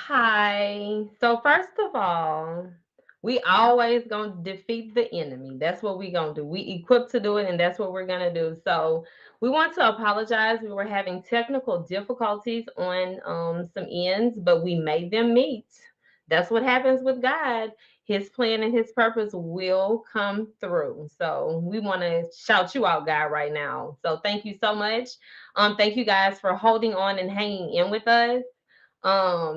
Hi. So first of all, we always gonna defeat the enemy. That's what we gonna do. We equipped to do it, and that's what we're gonna do. So we want to apologize. We were having technical difficulties on some ends, but we made them meet. That's what happens with God. His plan and his purpose will come through. So we want to shout you out, God, right now. So thank you so much. Thank you guys for holding on and hanging in with us.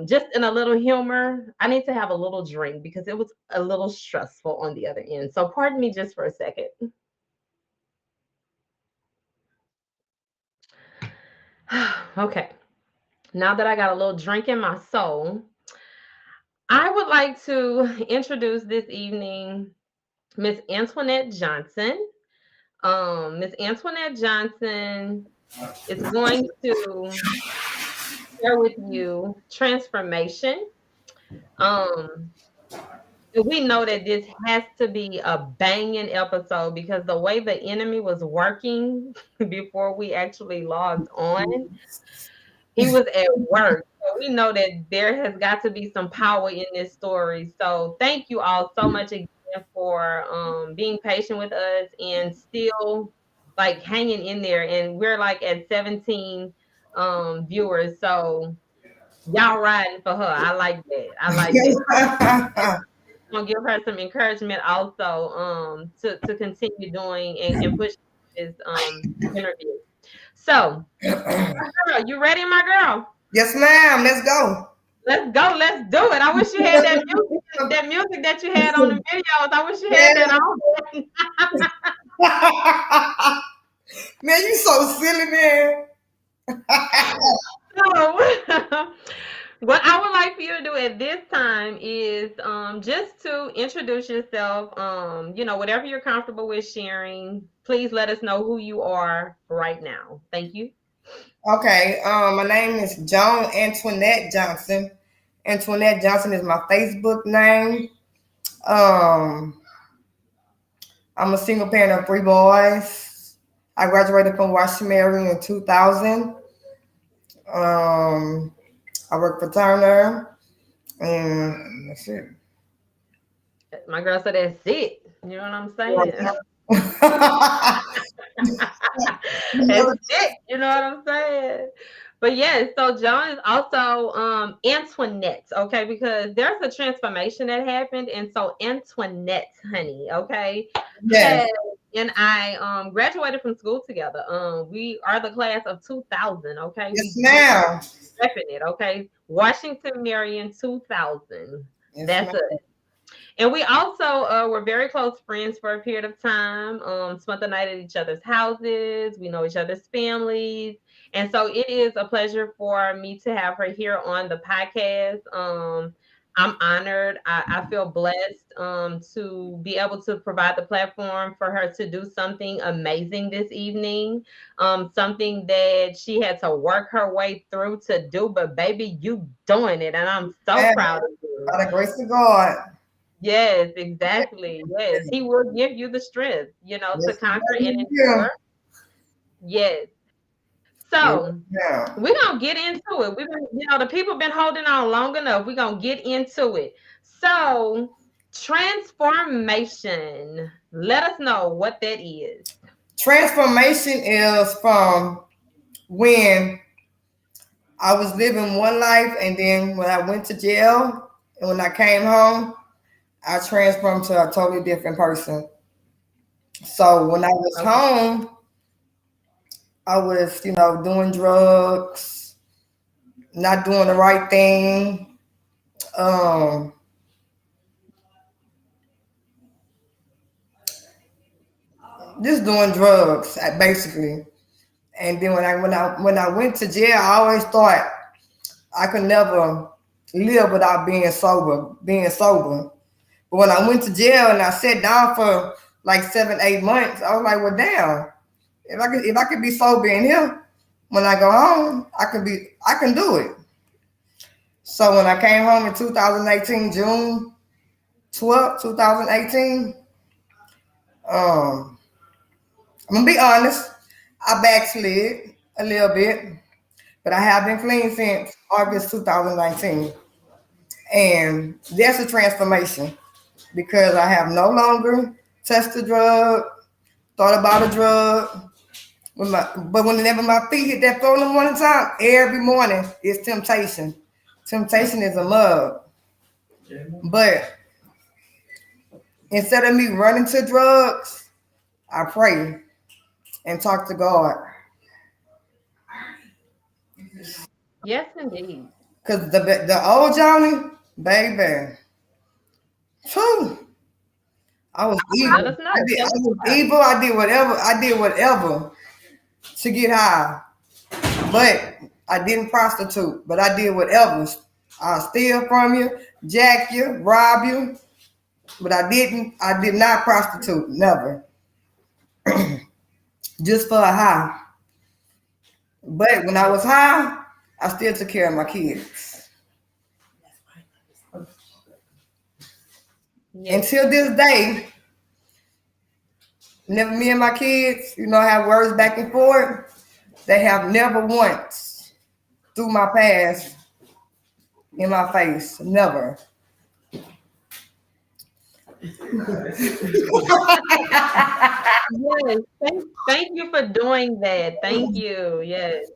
Just in a little humor, I need to have a little drink because it was a little stressful on the other end. So pardon me just for a second. Okay. Now that I got a little drink in my soul, I would like to introduce this evening Miss Antionette Johnson. Miss Antionette Johnson is going to share with you transformation. Um, we know that this has to be a banging episode because the way the enemy was working before we actually logged on, he was at work. So we know that there has got to be some power in this story. So thank you all so much again for being patient with us and still like hanging in there. And we're like at 17 viewers. So y'all riding for her. I like that. I like that. Gonna give her some encouragement also to continue doing and push this interview. So, girl, you ready, my girl? Yes, ma'am. Let's go. Let's go. Let's do it. I wish you had that music that you had on the videos. I wish you had Yeah. that on. Man, you so silly, man. So, what I would like for you to do at this time is just to introduce yourself. Whatever you're comfortable with sharing, please let us know who you are right now. Thank you. Okay. My name is Antionette Johnson. Antionette Johnson is my Facebook name. Um, I'm a single parent of three boys. I graduated from Washington Mary in 2000. Um, I work for Turner, and that's it. My girl said that's it. You know what I'm saying? That's it. You know what I'm saying? But yes, so John is also Antoinette, okay, because there's a transformation that happened, and so Antoinette, honey, okay, Yes, has and I graduated from school together. We are the class of 2000, okay, yes, we ma'am. repping it, okay, Washington Marion 2000. Yes, That's ma'am. it. And we also were very close friends for a period of time. Spent the night at each other's houses. We know each other's families. And so it is a pleasure for me to have her here on the podcast. I'm honored. I feel blessed to be able to provide the platform for her to do something amazing this evening, something that she had to work her way through to do. But baby, you doing it, and I'm so Yeah, proud of you. by the grace of God. Yes, exactly. Yes, he will give you the strength, to Yes, conquer and yeah. endure. Yes. Yes, So yeah. we're gonna get into it. We've been, the people been holding on long enough. We're gonna get into it. So transformation. Let us know what that is. Transformation is from when I was living one life, and then when I went to jail, and when I came home, I transformed to a totally different person. So when I was Okay. home, I was, doing drugs, not doing the right thing, um, just doing drugs, basically. And then when I went to jail, I always thought I could never live without being sober. But when I went to jail and I sat down for like 7, 8 months, I was like, well, damn, if I could be sober in here, when I go home, I can do it. So when I came home in 2018, June 12th, 2018, um, I'm gonna be honest, I backslid a little bit, but I have been clean since August 2019. And that's a transformation because I have no longer touched the drug, thought about a drug. But whenever my feet hit that floor in the morning time, every morning it's temptation. Temptation is a mug. But instead of me running to drugs, I pray and talk to God. Yes, indeed. Cause the old Johnny, baby, whew, I was Let evil. us know. Tell I us was about it. evil. I did whatever. I did whatever to get high. But I didn't prostitute. But I did whatever. I steal from you, jack you, rob you. But I didn't. I did not prostitute. Never. Just for a high. But when I was high, I still took care of my kids. Yes. Until this day, never me and my kids, have words back and forth. They have never once threw my past in my face. Never. Yes. Thank you for doing that. Thank you. Yes.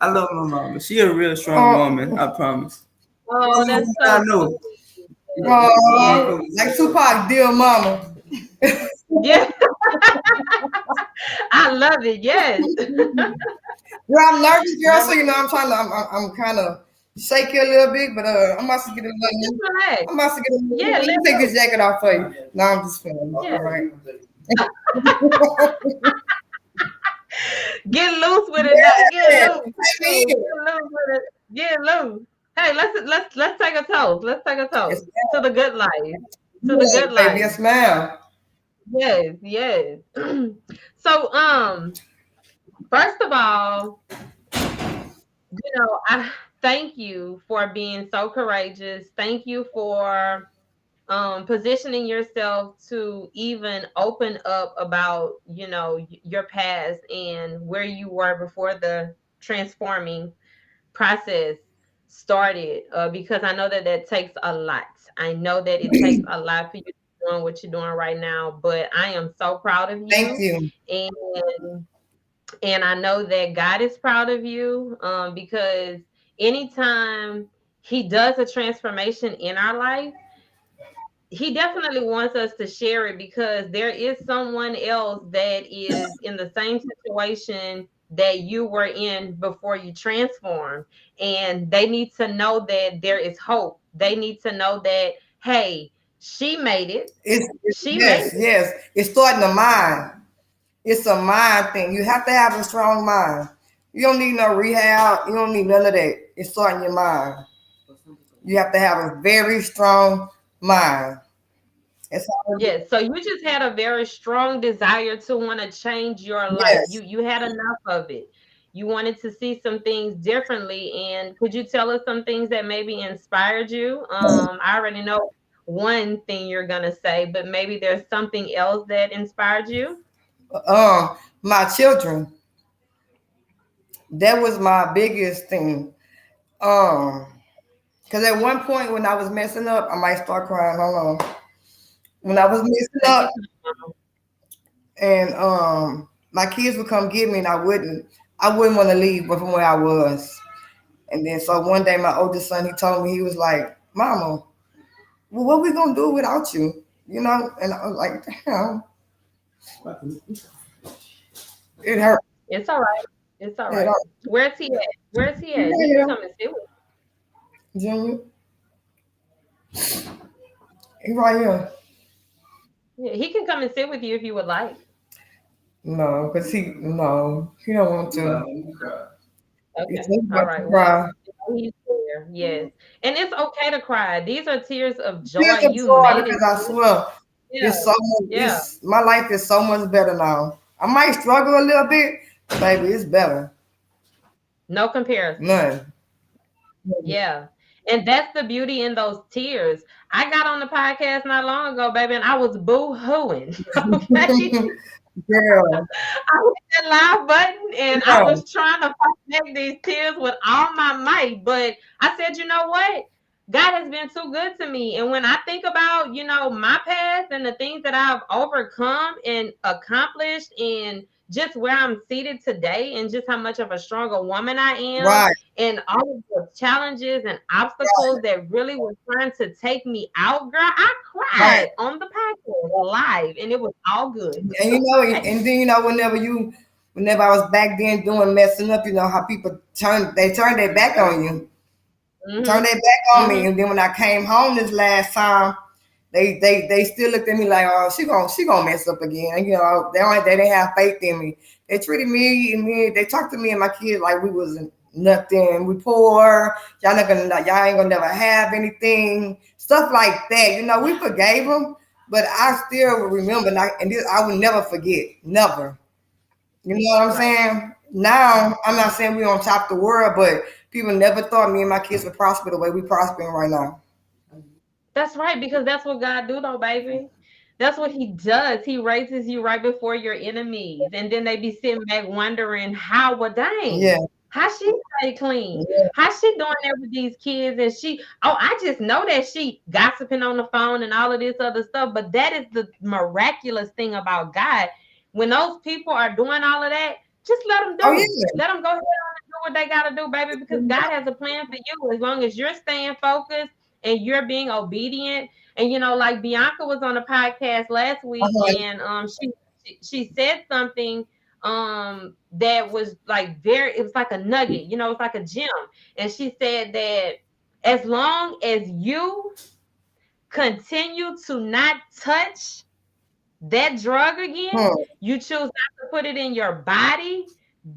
I love my mama. She a real strong woman. Oh, I promise. Oh, that's I so know. sweet. Yeah, Yes. that's what my Yes. folks like say. Tupac, dear mama. Yes. I love it. Yes. Girl, I'm nervous, girl. So Mama, I'm trying to. I'm kind of shaky a little bit, but I'm about to get a just little. relax. I'm about to get a little. Yeah, Let let me take this loose. jacket off for you. No, I'm just playing. Yeah. All right. Get loose with it now. Get Yeah, loose. Get I'm loose. here. Get loose with it. Get loose. Hey, let's take a toast. Let's take a Yes, toast to ma'am. the good life. To the Yeah, good baby. life. Yes, ma'am. Yes, yes. So, first of all, I thank you for being so courageous. Thank you for positioning yourself to even open up about, your past and where you were before the transforming process started, because I know that that takes a lot. I know that it takes a lot for you to be doing what you're doing right now, but I am so proud of Thank you. you. And I know that God is proud of you, because anytime he does a transformation in our life, he definitely wants us to share it, because there is someone else that is in the same situation that you were in before you transform, and they need to know that there is hope. They need to know that, hey, she made it. She made Yes, yes. It's starting the mind. It's a mind thing. You have to have a strong mind. You don't need no rehab. You don't need none of that. It's starting your mind. You have to have a very strong mind. It's all. Yes, so you just had a very strong desire to want to change your life. Yes. You had enough of it. You wanted to see some things differently. And could you tell us some things that maybe inspired you? I already know one thing you're gonna say, but maybe there's something else that inspired you. My children. That was my biggest thing. Um, because at one point when I was messing up, I might start crying. Hold on. When I was messing Take up, your time. and my kids would come get me, and I wouldn't want to leave from where I was. And then so one day, my oldest son, he told me, he was like, "Mama, well, what we gonna do without you?" And I was like, "Damn, it hurt. It's all right. It's all It right. hurt." Where's he at? Where's he at? He can Yeah, come and sit with Junior, he right here. you. Yeah, he can come and sit with you if you would like. No, cause he don't want to. It's Okay. just All about to right. Well, cry. he's there. Yes. And it's okay to cry. These are tears of Tears joy. of You joy made it because I through. swear Yeah. it's so much. Yeah. It's my life is so much better now. I might struggle a little bit, but baby, it's better. No comparison. None. Yeah. And that's the beauty in those tears. I got on the podcast not long ago, baby, and I was boo-hooing. Okay. Girl, I hit that live button and I girl. was trying to fight back these tears with all my might. But I said, you know what? God has been too good to me. And when I think about, my past and the things that I've overcome and accomplished and just where I'm seated today and just how much of a stronger woman I am Right, and all of the challenges and obstacles that really were trying to take me out, girl, I right. cried on the podcast live and it was all good. And and then whenever I was back then doing messing up, how people turn their back on you, turn Hmm. their back on me. Hmm. And then when I came home this last time, they still looked at me like, oh, she gonna mess up again. They didn't have faith in me. They treated me. They talked to me and my kids like we was nothing. We poor. Y'all ain't gonna never have anything. Stuff like that. We forgave them, but I still remember, and this I will never forget. Never. You know what I'm Right. saying? Now I'm not saying we on top of the world, but people never thought me and my kids would prosper the way we prospering right now. That's right, because that's what God do though, baby. That's what he does. He raises you right before your enemies. And then they be sitting back wondering how, well, Yeah, dang, how she stay clean? yeah, How she doing that with these kids? And I just know that she gossiping on the phone and all of this other stuff. But that is the miraculous thing about God. When those people are doing all of that, just let them oh do. yeah, Let them go ahead and do what they got to do, baby, because God has a plan for you as long as you're staying focused and you're being obedient. And like Bianca was on a podcast last week, uh-huh. and she said something that was like it was like a nugget, it's like a gem. And she said that as long as you continue to not touch that drug again, Hmm. you choose not to put it in your body,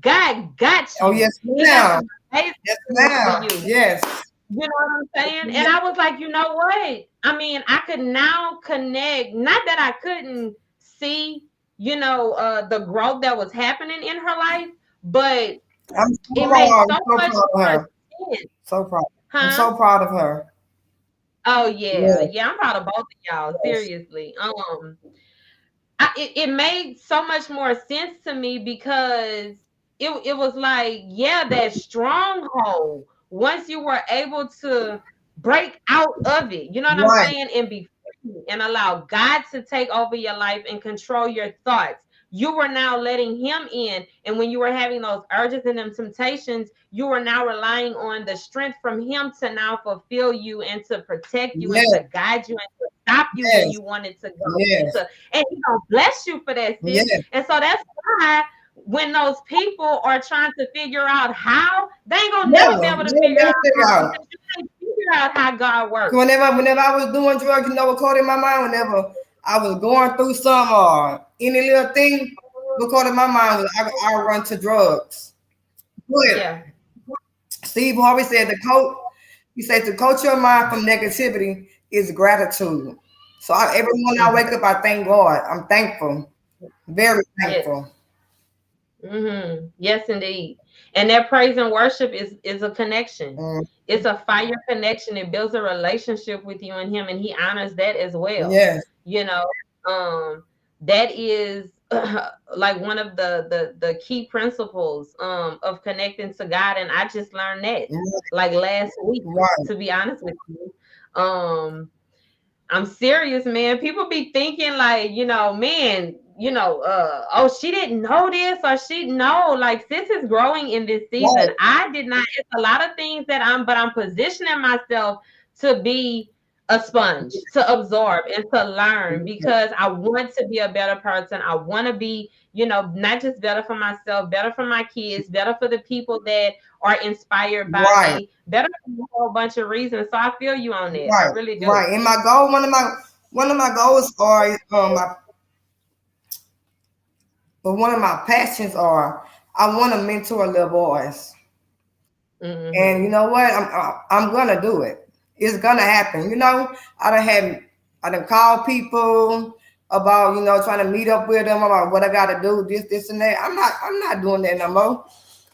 God got Oh you. yes, He got ma'am. some amazing Yes, things for ma'am. you. Yes. You know what I'm saying? And Yeah. I was like, you know what? I mean, I could now connect, not that I couldn't see, the growth that was happening in her life, but I'm so it made proud. I'm so so much proud of more her. sense. So proud. I'm Huh? so proud of her. Oh yeah. Yes, Yeah, I'm proud of both of y'all, yes. seriously. It made so much more sense to me because it was like, yeah, that stronghold, once you were able to break out of it, you know what I'm Right. saying, and be free and allow God to take over your life and control your thoughts, you were now letting him in. And when you were having those urges and them temptations, you were now relying on the strength from him to now fulfill you and to protect you and Yes, to guide you and to stop you when yes, you wanted to go and yes, to and he gonna bless you for that, sis. yes. And so that's why when those people are trying to figure out how, they ain't gonna never be Never, able to never, figure never out figure how out. because you can't figure out how God works. Whenever I was doing drugs, what caught in my mind, whenever I was going through some or any little thing, what caught in my mind was I run to drugs. But Yeah. Steve Harvey said he said to coach your mind from negativity is gratitude. So every morning I wake Mhm. up, I thank God. I'm thankful, very Yes. thankful. Yes, indeed. And that praise and worship is a connection. Mm, It's a fire connection. It builds a relationship with you and him, and he honors that as well. yes, You know, that is like one of the key principles of connecting to God. And I just learned that mm, like last week, right. to be honest with you. I'm serious, man. People be thinking like, man, oh, she didn't know this or she no, like sis is growing in this season. Right. I did not. It's a lot of things but I'm positioning myself to be a sponge, to absorb and to learn because I want to be a better person. I want to be, not just better for myself, better for my kids, better for the people that are inspired by Right, me, better for a whole bunch of reasons. So I feel you on that. I right, really do. right. And my goal, one of my goals are one of my passions are I want to mentor little boys. And you Mhm. know what? I'm gonna do it. It's gonna happen. I done had I done called people about trying to meet up with them about what I got to do, this, and that. I'm not doing that no more.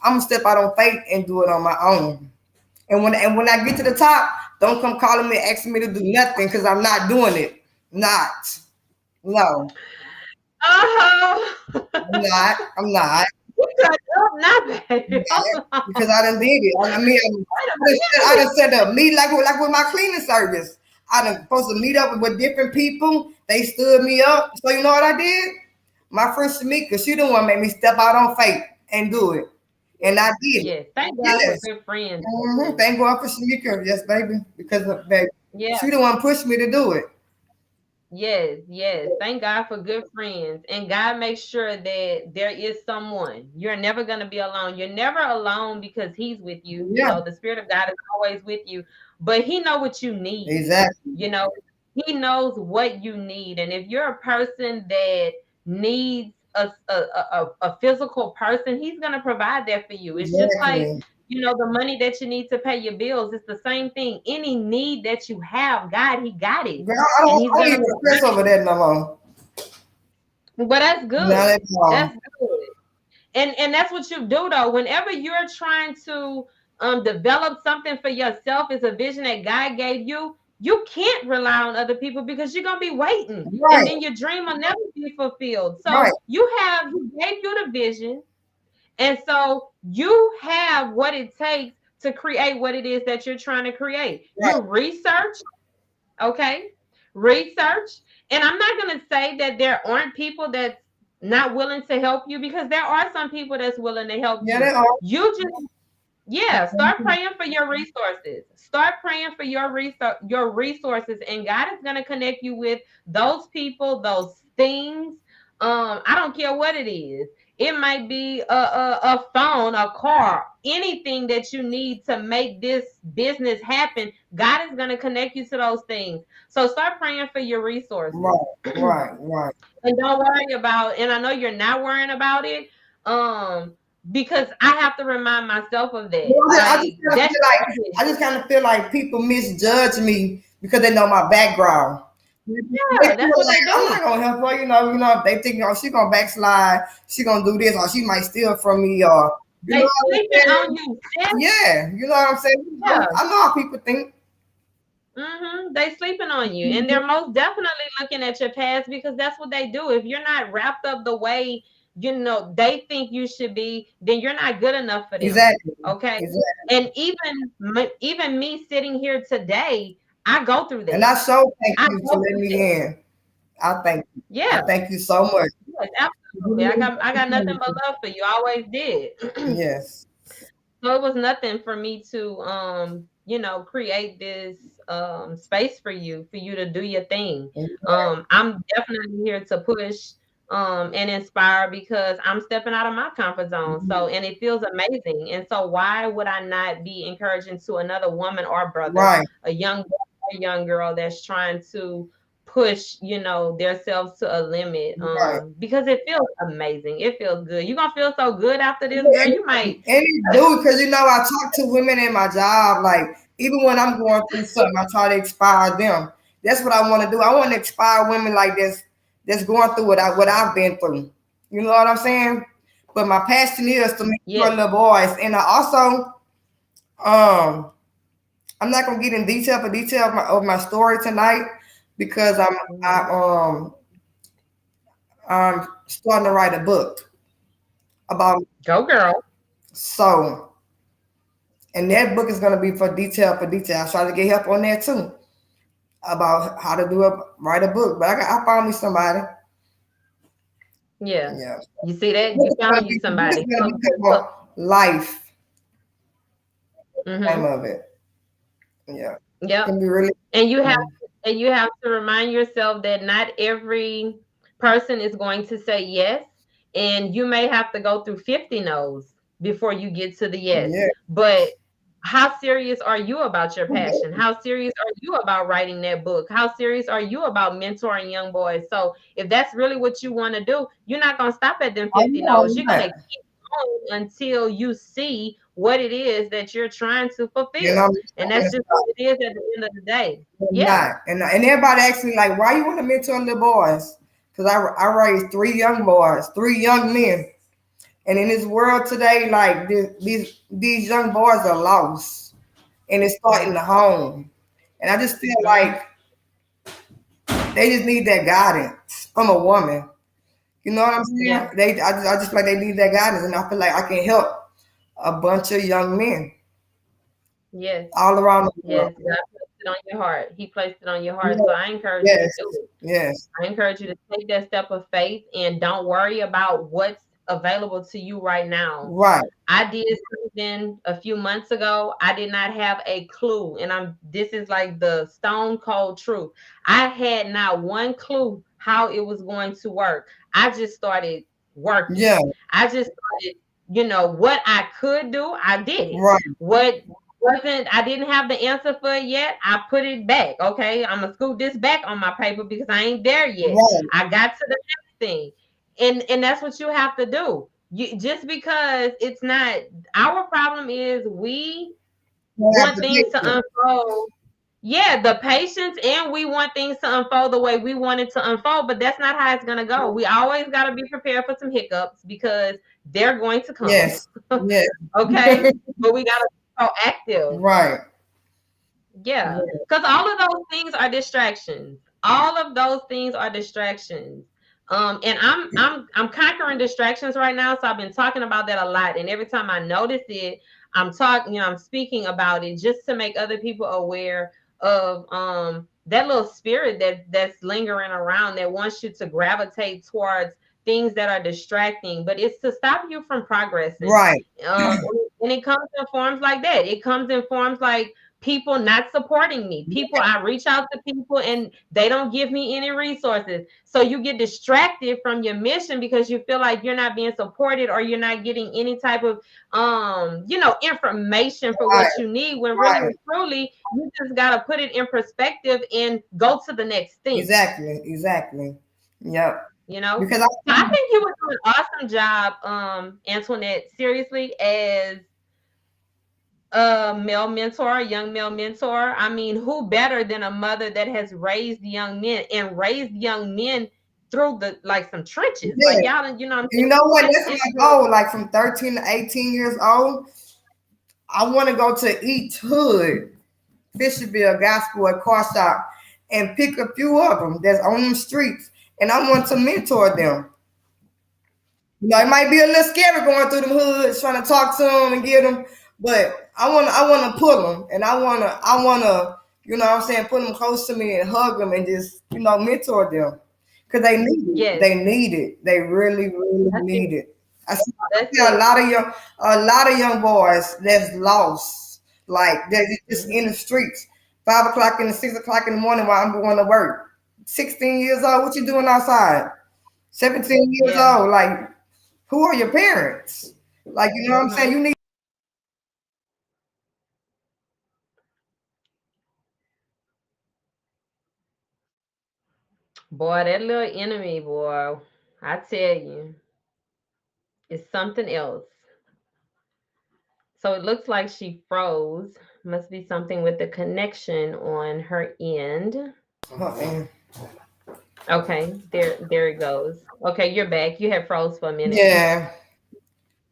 I'm gonna step out on faith and do it on my own. And when I get to the top, don't come calling me asking me to do nothing because I'm not doing it. Not. No, Oh. I'm not. I'm not. cut up now, baby. Hold Because on. I done did it. I mean, Wait a I minute. done set up meet like with my cleaning service. I done supposed to meet up with different people. They stood me up. So you know what I did? My friend Shamika, she the one made me step out on faith and do it. And I did it. Yes, thank God for Yes. good friends. Thank God for Shamika. Yes, baby. Because baby, Yeah. she the one pushed me to do it. Yes, yes. Thank God for good friends. And God makes sure that there is someone. You're never going to be alone. You're never alone because he's with you. You Yeah, know, the spirit of God is always with you, but he know what you need. exactly. You know, he knows what you need. And if you're a person that needs a physical person, he's going to provide that for you. It's just like, Exactly. the money that you need to pay your bills. It's the same thing. Any need that you have, God, he got it. Girl, And he's I don't going to even stress over that no more. but that's Not good. at all. That's good. And that's what you do though. Whenever you're trying to develop something for yourself, is a vision that God gave you. You can't rely on other people because you're gonna be waiting, and Right, then your dream will never be fulfilled. right, So he gave you the vision, and so you have what it takes to create what it is that you're trying to create. right. You research, okay, research. And I'm not going to say that there aren't people that's not willing to help you, because there are some people that's willing to help Yeah, they you. are. You just, yeah, start praying for your resources. Start praying for your resources, and God is going to connect you with those people, those things. I don't care what it is. It might be a phone, a car, anything that you need to make this business happen. God is going to connect you to those things. So start praying for your resources. Right, right, right. And don't worry about, and I know you're not worrying about it, um, because I have to remind myself of that. Well, Like that's your I vision. just kind of feel like people misjudge me because they know my background. They Yeah, that's feel what like they I'm do. not gonna help her, if they think, oh, she gonna backslide, she gonna do this, or she might steal from me, or you know They what I'm sleeping on saying? you, sis. Yeah, you know what I'm saying. Yeah. I know how people think. They sleeping on you, and they're most definitely looking at your past, because that's what they do. If you're not wrapped up the way they think you should be, then you're not good enough for them. Exactly, Okay, exactly. and even me sitting here today, I go through And that. I so thank I you for go letting through me that. in. I thank you. I Yeah, thank you so much. yes, absolutely. I got nothing but love for you. I always did. Yes. So it was nothing for me to create this space for you to do your thing. I'm definitely here to push and inspire, because I'm stepping out of my comfort zone. So, and it feels amazing. And so why would I not be encouraging to another woman or brother, Right, a young boy or young girl that's trying to push themselves to a limit, right. because it feels amazing. It feels good. You're gonna feel so good after this, Yeah, girl. You might. and it do because I talk to women in my job. Like even when I'm going through something, I try to inspire them. That's what I want to do. I want to inspire women like this that's going through what I've been through. You know what I'm saying? But my passion is to Yeah. mentor little boys, and I also um I'm not gonna get in detail of my story tonight because Mhm. I'm starting to write a book about Go girl. so. And that book is going to be for detail for detail. I try to get help on that too about how to write a book. But I found me somebody. Yeah. Yeah, You see that? You found you this is somebody. going to So, be called life. Name mhm. of it. Yeah, it's Yep. gonna be really. And you have Cool. to remind yourself that not every person is going to say yes, and you may have to go through 50 no's before you get to the yes. Yeah, But how serious are you about your passion? How serious are you about writing that book? How serious are you about mentoring young boys? So if that's really what you want to do, you're not going to stop at them I 50 know no's. I'm You're going not. to keep going until you see what it is that you're trying to You know, fulfill. And that's just what it is at the end of the day. I'm Yeah. not. And everybody asks me like, why you want to mentor little boys? Because I raised three young boys, three young men. And in this world today, like these young boys are lost, and it's starting Yeah. the home. And I just feel Mhm. like they just need that guidance from a woman. You know what I'm saying? Yeah. I just feel like they need that guidance, and I feel like I can help a bunch of young men Yes. all around the world. Yes. God placed it on your heart. He placed it on your heart. So Yes, I encourage you to yes, do it. yes. I encourage you to take that step of faith and don't worry about what's available to you right now. Right. I did something a few months ago. I did not have a clue. And this is like the stone cold truth. I had not one clue how it was going to work. I just started working. Yeah. I just started, what I could do, I did it. Right. What wasn't I didn't have the answer for it yet. I put it back. Okay. I'm gonna scoot this back on my paper because I ain't there yet. Right. I got to the next thing. And that's what you have to do. You just because it's not our problem is we You have want to things fix to it. unfold. Yeah, the patience, and we want things to unfold the way we want it to unfold, but that's not how it's gonna go. We always gotta be prepared for some hiccups because they're going to come. Yes. Yes. Okay, but we gotta be proactive. Right. Yeah, Yeah. because all of those things are distractions. All of those things are distractions. And I'm conquering distractions right now, so I've been talking about that a lot. And every time I notice it, I'm speaking about it just to make other people aware of that little spirit that's lingering around that wants you to gravitate towards things that are distracting, but it's to stop you from progressing. Right. Um, and it comes in forms like that. It comes in forms like people not supporting me. People, I reach out to people and they don't give me any resources. So you get distracted from your mission because you feel like you're not being supported or you're not getting any type of information for Right. what you need, when really Right. and truly you just got to put it in perspective and go to the next thing. Exactly. Exactly. Yep. You know? Because So I think you would do an awesome job, Antionette, seriously, as a male mentor, a young male mentor. I mean, who better than a mother that has raised young men and raised young men through the like some trenches? Like yeah. y'all, you know what I'm You saying? know You what? went That's my into goal. Like from 13 to 18 years old, I want to go to each hood, Fisherville, Gospel, or Car Shop, and pick a few of them that's on them streets, and I want to mentor them. You know, it might be a little scary going through them hoods, trying to talk to them and get them, but I want to pull them, and I wanna, you know what I'm saying, put them close to me and hug them and just, mentor them, cause they need it. yes, They need it. They really, really that's it. need it. I That's see it. a lot of young boys that's lost, like they're just Mhm. in the streets, 5 o'clock and 6 o'clock in the morning while I'm going to work. 16 years old, what you doing outside? 17 years Yeah. old, like who are your parents? Like, you know what I'm saying? Hmm. You need Boy, that little enemy, boy, I tell you, it's something else. So it looks like she froze. Must be something with the connection on her end. uh-uh. Okay, there it goes. Okay, you're back. You had froze for a minute. Yeah.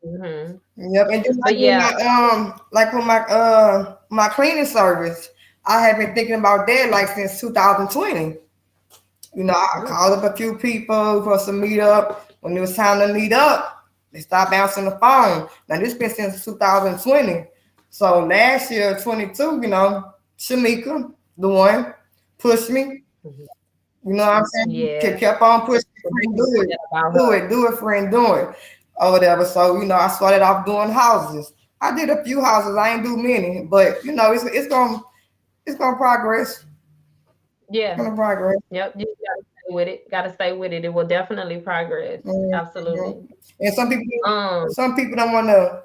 Hmm. Yep. And just But like with yeah, my cleaning service, I have been thinking about that like since 2020. You know, I mm, called up a few people for some meet up. When it was time to meet up, they stopped answering the phone. Now this been since 2020. So last year, 22, Shamika, the one, pushed me. mhm, You know what I'm saying? yeah, Kept on pushing, so friend, people do it, forget about do her. it, do it, friend, do it, or whatever. So I started off doing houses. I did a few houses. I ain't do many, but it's gonna progress. It's Yeah, gonna progress. yep. You gotta stay with it. Gotta stay with it. It will definitely progress. Mhm. Absolutely. And Um, some people don't want to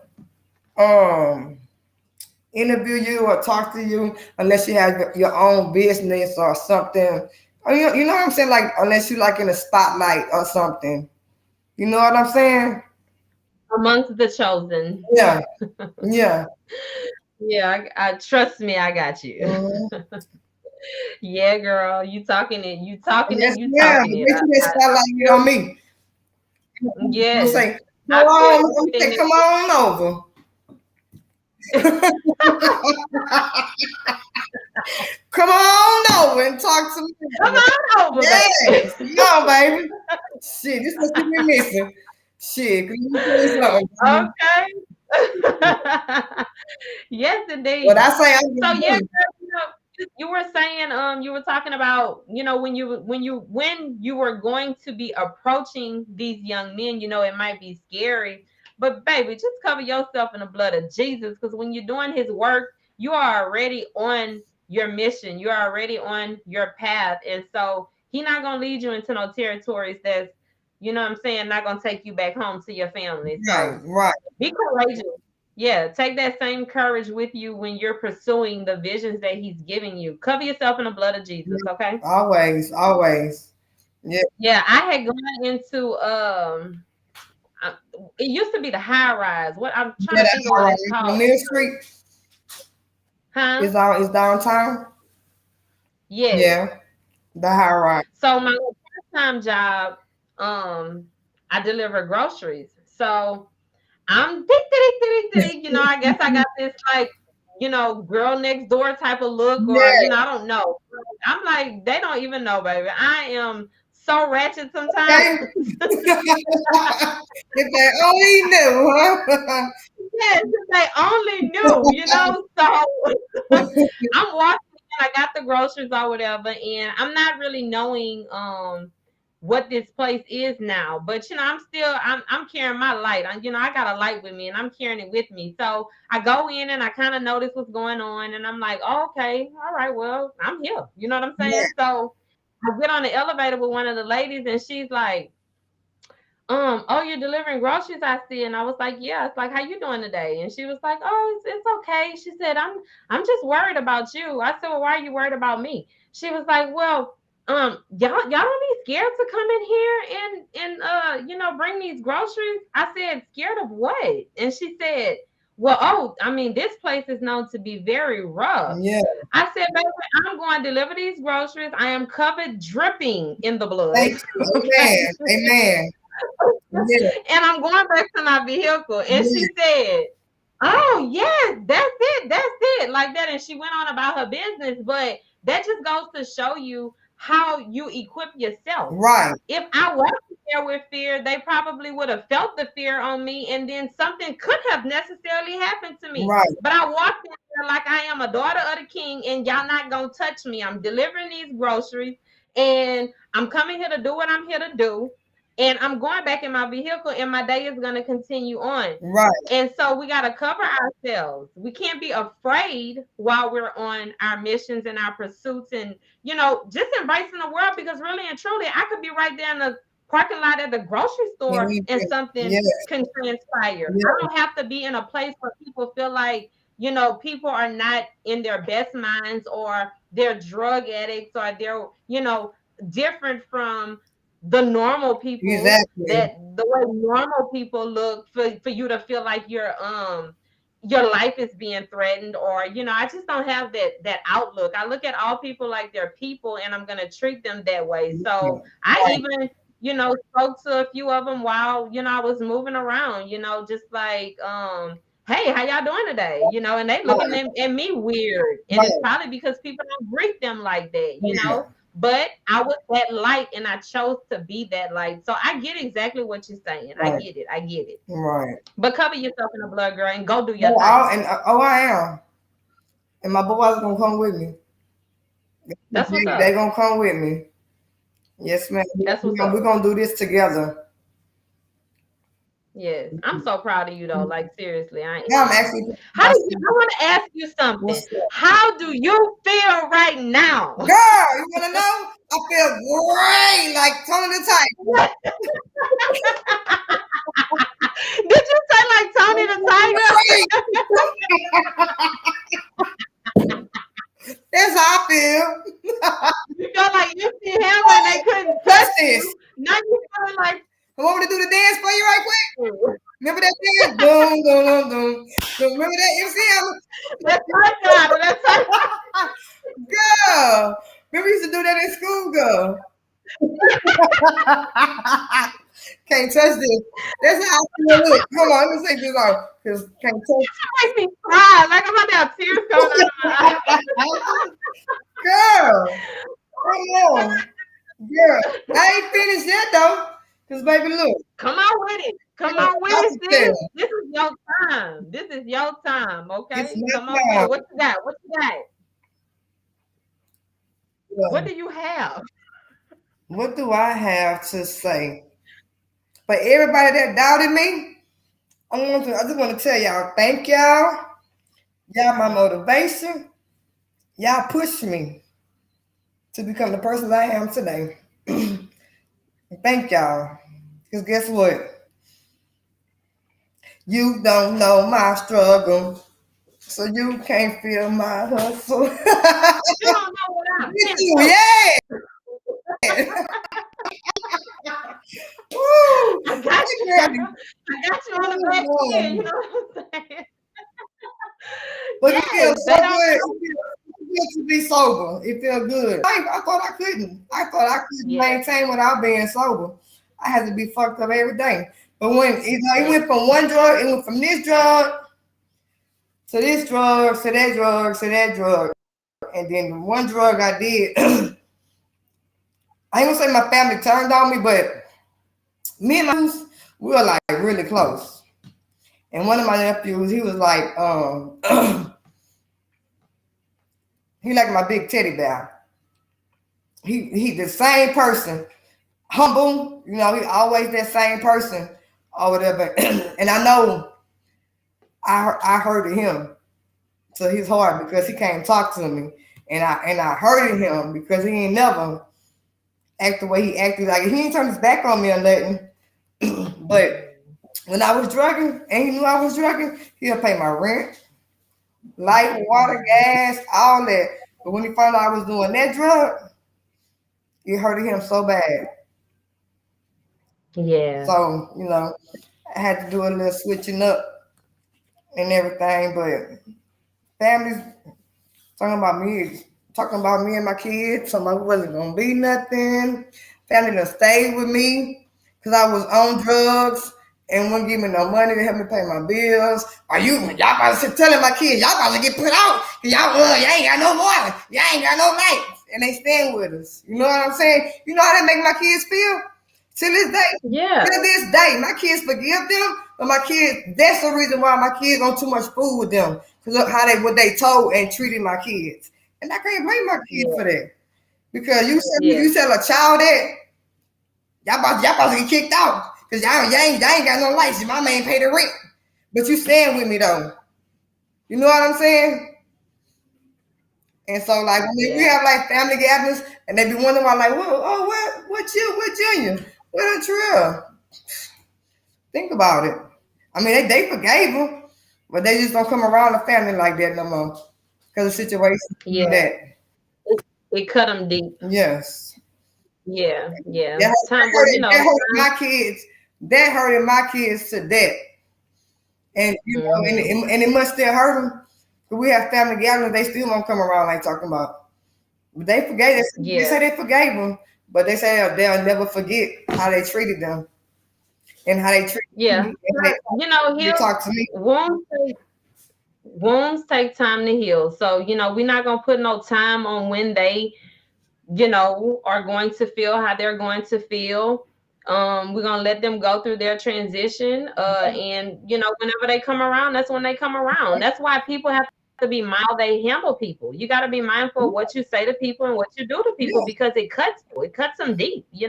interview you or talk to you unless you have your own business or something. You know what I'm saying? Like unless you like in a spotlight or something. You know what I'm saying? amongst the chosen. Yeah, yeah. Yeah, I trust me, I got you. Mhm. Yeah, girl, you talking it. You talking it. Yes, You ma'am. talking it. Make sure that I spotlight get feel on me. I'm yes. say, come I feel on, I'm everything say, that come on over. Come on over and talk to me. come on over, baby. Yes, come on, baby. Shit, this what you been missing. Shit, can you tell you something? Okay. Yes, What indeed. I say, I'm So gonna yeah, do. girl, you were saying you were talking about, when you were going to be approaching these young men, it might be scary, but baby, just cover yourself in the blood of Jesus, because when you're doing his work, you are already on your mission. You're already on your path. And so he's not gonna lead you into no territories that's, what I'm saying, not gonna take you back home to your family. Right, So right. be courageous. Yeah, take that same courage with you when you're pursuing the visions that he's giving you. Cover yourself in the blood of Jesus, okay? Always, always. Yeah, Yeah, I had gone into uh, it used to be the high rise. What I'm trying yeah, to that's think of all what right. it's On called. Mill Street Huh? is downtown. Yes. Yeah, the high rise. So my part-time job, I deliver groceries. So I'm I guess I got this like, girl next door type of look, or Yeah, I don't know. I'm like, they don't even know, baby. I am so ratchet sometimes. okay. If they only knew, huh? Yes, if they only knew, So I'm walking in, I got the groceries or whatever, and I'm not really knowing what this place is now. But I'm carrying my light. I got a light with me and I'm carrying it with me. So I go in and I kind of notice what's going on, and I'm like, oh, okay, all right, well, I'm here. You know what I'm Yeah, saying? So I get on the elevator with one of the ladies, and she's like, oh, you're delivering groceries, I see. And I was like, yeah. It's like, how you doing today? And she was like, oh, it's okay. She said, I'm just worried about you. I said, well, why are you worried about me? She was like, well, y'all don't be scared to come in here and bring these groceries. I said, scared of what? And she said, well, oh, I mean, this place is known to be very rough. yeah. I said, baby, I'm going to deliver these groceries. I am covered dripping in the blood. Thank you. Okay. Amen. Amen. Yeah, And I'm going back to my vehicle. And yeah. she said, oh, yes, that's it, like that. And she went on about her business. But that just goes to show you how you equip yourself. Right, If I wasn't there with fear, they probably would have felt the fear on me, and then something could have necessarily happened to me. right, But I walked in there like I am a daughter of the king, and y'all not gonna touch me. I'm delivering these groceries, and I'm coming here to do what I'm here to do. And I'm going back in my vehicle, and my day is going to continue on. right, And so we got to cover ourselves. We can't be afraid while we're on our missions and our pursuits, and just embracing the world, because really and truly, I could be right there in the parking lot at the grocery store and something yeah, can transpire. I yeah, don't have to be in a place where people feel like, people are not in their best minds, or they're drug addicts, or they're, different from the normal people, exactly. that the way normal people look, for you to feel like your life is being threatened, or I just don't have that outlook. I look at all people like they're people, and I'm going to treat them that way. So I Right, even spoke to a few of them while I was moving around, just like, hey, how y'all doing today, and they looking right, at me weird, and it's right. probably because people don't greet them like that. Yeah, But I was that light, and I chose to be that light. So I get exactly what you're saying. I right, get it. I get it. right. But cover yourself in the blood, girl, and go do your Oh, thing. I am. And my boys gonna come with me. That's what's They up. gonna come with me. Yes, ma'am. That's what's We're up. gonna do this together. Yes. I'm so proud of you though. Like seriously, I Now I'm am. actually How do you I want to ask you something. what's up? How do you feel right now? Girl, you wanna know? I feel great, like Tony the Tiger. Did you say like Tony the Tiger? Great. That's how I feel. You feel like you see him when they couldn't What's touch this? you. Now you feeling like I want me to do the dance for you right quick. Remember that dance? Boom, boom, boom, boom. Remember that? You see that's my God. That's my how? Girl. Remember we used to do that in school, girl. Can't touch this. That's how I feel. Look, hold on, let me take this off. Cause can't touch. make me cry. Like I'm about to have tears coming out of my eyes. Girl, come on, girl. I ain't finished yet though. It's Okay, not come on through. now. What you got? What you got? What Yeah. do you have? What do I have to say? For everybody that doubted me, I just want to tell y'all, thank y'all. Y'all my motivation. Y'all push me to become the person I am today. Thank y'all. Because guess what? You don't know my struggle, so you can't feel my hustle. You don't know what I've been through. Yeah. Woo. I got That you. girl- I got you on the back end. You oh, know what I'm saying? but it feels Yes, so they don't good. know. It feels to be sober. It feels good. I thought I couldn't. I thought I couldn't Yeah, maintain without being sober. I had to be fucked up every day. But when it yeah, went from one drug, it went from this drug to this drug to that drug to that drug. And then the one drug I did, I ain't gonna say my family turned on me, but me and my nephews, we were like really close. And one of my nephews, he was like, he like my big teddy bear. He the same person, humble, he always that same person or whatever. And I know I hurted him to his heart because he can't talk to me. And I hurted him because he ain't never act the way he acted. Like he ain't turned his back on me or nothing. But when I was drugging and he knew I was drugging, he'll pay my rent, light, water, gas, all that. But when he found out I was doing that drug, it hurted him so bad. yeah, So, I had to do a little switching up and everything. But families talking about me and my kids, talking about it wasn't gonna be nothing. Family done stayed with me because I was on drugs and wouldn't give me no money to help me pay my bills. Y'all about to telling my kids, y'all about to get put out because y'all ain't got no water, y'all ain't got no lights, and they stand with us. You know what I'm saying? You know how that make my kids feel? Till this day, yeah, till this day, my kids forgive them, but my kids, that's the reason why my kids on too much food with them. Because of what they told and treated my kids. And I can't blame my kids yeah, for that. Because yeah, you tell a child that, y'all about to get kicked out. Because y'all ain't got no lights. Your mama ain't pay the rent. But you stand with me though. You know what I'm saying? And so like when we yeah, have like family gatherings and they be wondering why like, what Junior? What a Trill? Think about it. I mean, they forgave him, but they just don't come around the family like that no more because of situations like yeah. that. It cut them deep. Yes, Yeah, yeah. that, Time. Well, that hurted my kids. That hurted my kids to death, and hmm, and it must still hurt them. But we have family gatherings, they still won't come around like talking about. But they forgave. They yeah, say they forgave them, but they say they'll never forget how they treated them and how they treated yeah. me and how they Heal talk to me. wounds. Wounds take time to heal. So, we're not gonna put no time on when they, are going to feel how they're going to feel. We're gonna let them go through their transition. And whenever they come around, that's when they come around. That's why people have to be mindful how they handle people. You got to be mindful of what you say to people and what you do to people Yeah. because it cuts you. It cuts them deep. They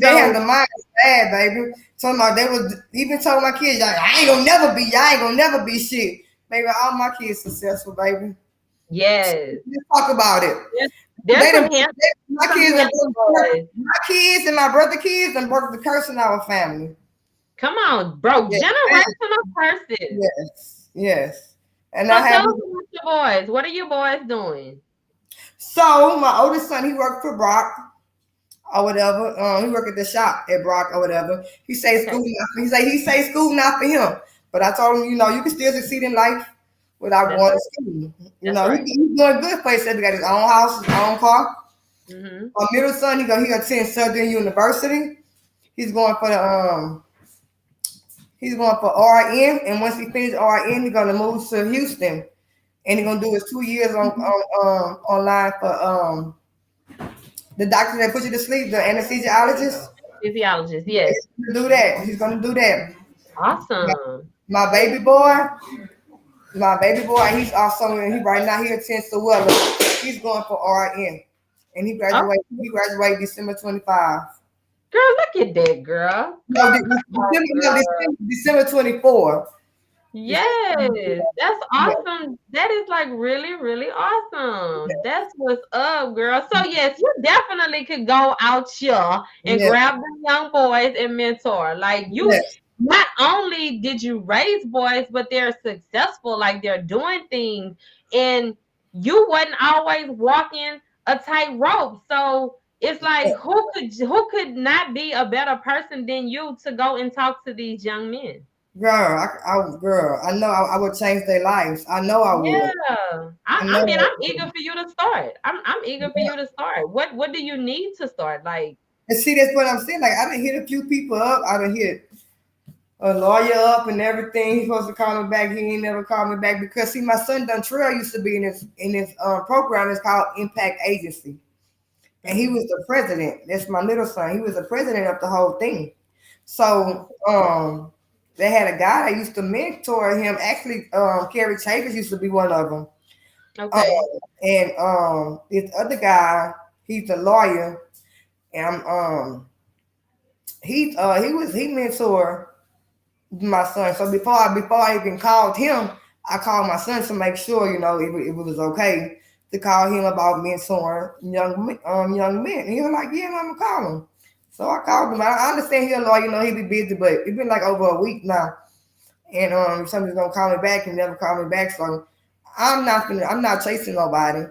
had the So mind bad, baby. Talking about they was even told my kids, like, y'all ain't gonna never be shit. Baby, all my kids successful, baby. yes, Just talk about it. there's, They there's done, some handsome, my some kids and handsome boys. my kids and my brother kids and broke the curse in our family. Come on, bro. Yeah, Generational curses. yes, yes. And I So have tell us about your boys. What are you boys doing? so my oldest son, he worked for Brock or whatever. He worked at the shop at Brock or whatever. Okay, He say school not for him. But I told him, you can still succeed in life without that's going to right. school. That's right. He's doing good for himself. He got his own house, his own car. Hmm. My middle son, he attend Southern University. He's going for RN, and once he finishes RN, he's gonna move to Houston, and he's gonna do his 2 years online for the doctor that put you to sleep, the anesthesiologist. Physiologist, Yeah, yes. he's gonna do that. He's gonna do that. My, Awesome. my baby boy, My baby boy, he's also he right now he attends the Weller. He's going for RN, and Oh, He graduated December 25. girl, look at that, girl. No, Come on, girl. December 24. Yes, that's Yeah. awesome. That is like really, really awesome. That's what's up, girl. So yes, you definitely could go out here and Yes. grab the young boys and mentor. Like you, Yes. not only did you raise boys, but they're successful. Like they're doing things, and you wasn't always walking a tightrope. So it's like who could not be a better person than you to go and talk to these young men? Girl, I know I would change their lives. I know I would. Yeah. I I know mean, I I'm eager would. for you to start. I'm eager for Yeah. you to start. What do you need to start? Like, And see, that's what I'm saying. Like, I done hit a few people up. I done hit a lawyer up and everything. He's supposed to call me back. He ain't never called me back because see, my son Dontrell used to be in this program. It's called Impact Agency, and he mhm. was the president. That's my middle son. He was the president of the whole thing. So they had a guy that used to mentor him. Actually, Kerry Chambers used to be one of them. Um, Okay. and this other guy, he's a lawyer, and he mentor my son. So before I even called him, I called my son to make sure it was okay to call him about mentoring young men. And he was like, yeah, I'm gonna call him. So I called him. I understand he's a lawyer, he be busy, but it's been like over a week now, and somebody's gonna call me back and never call me back. So I'm not chasing nobody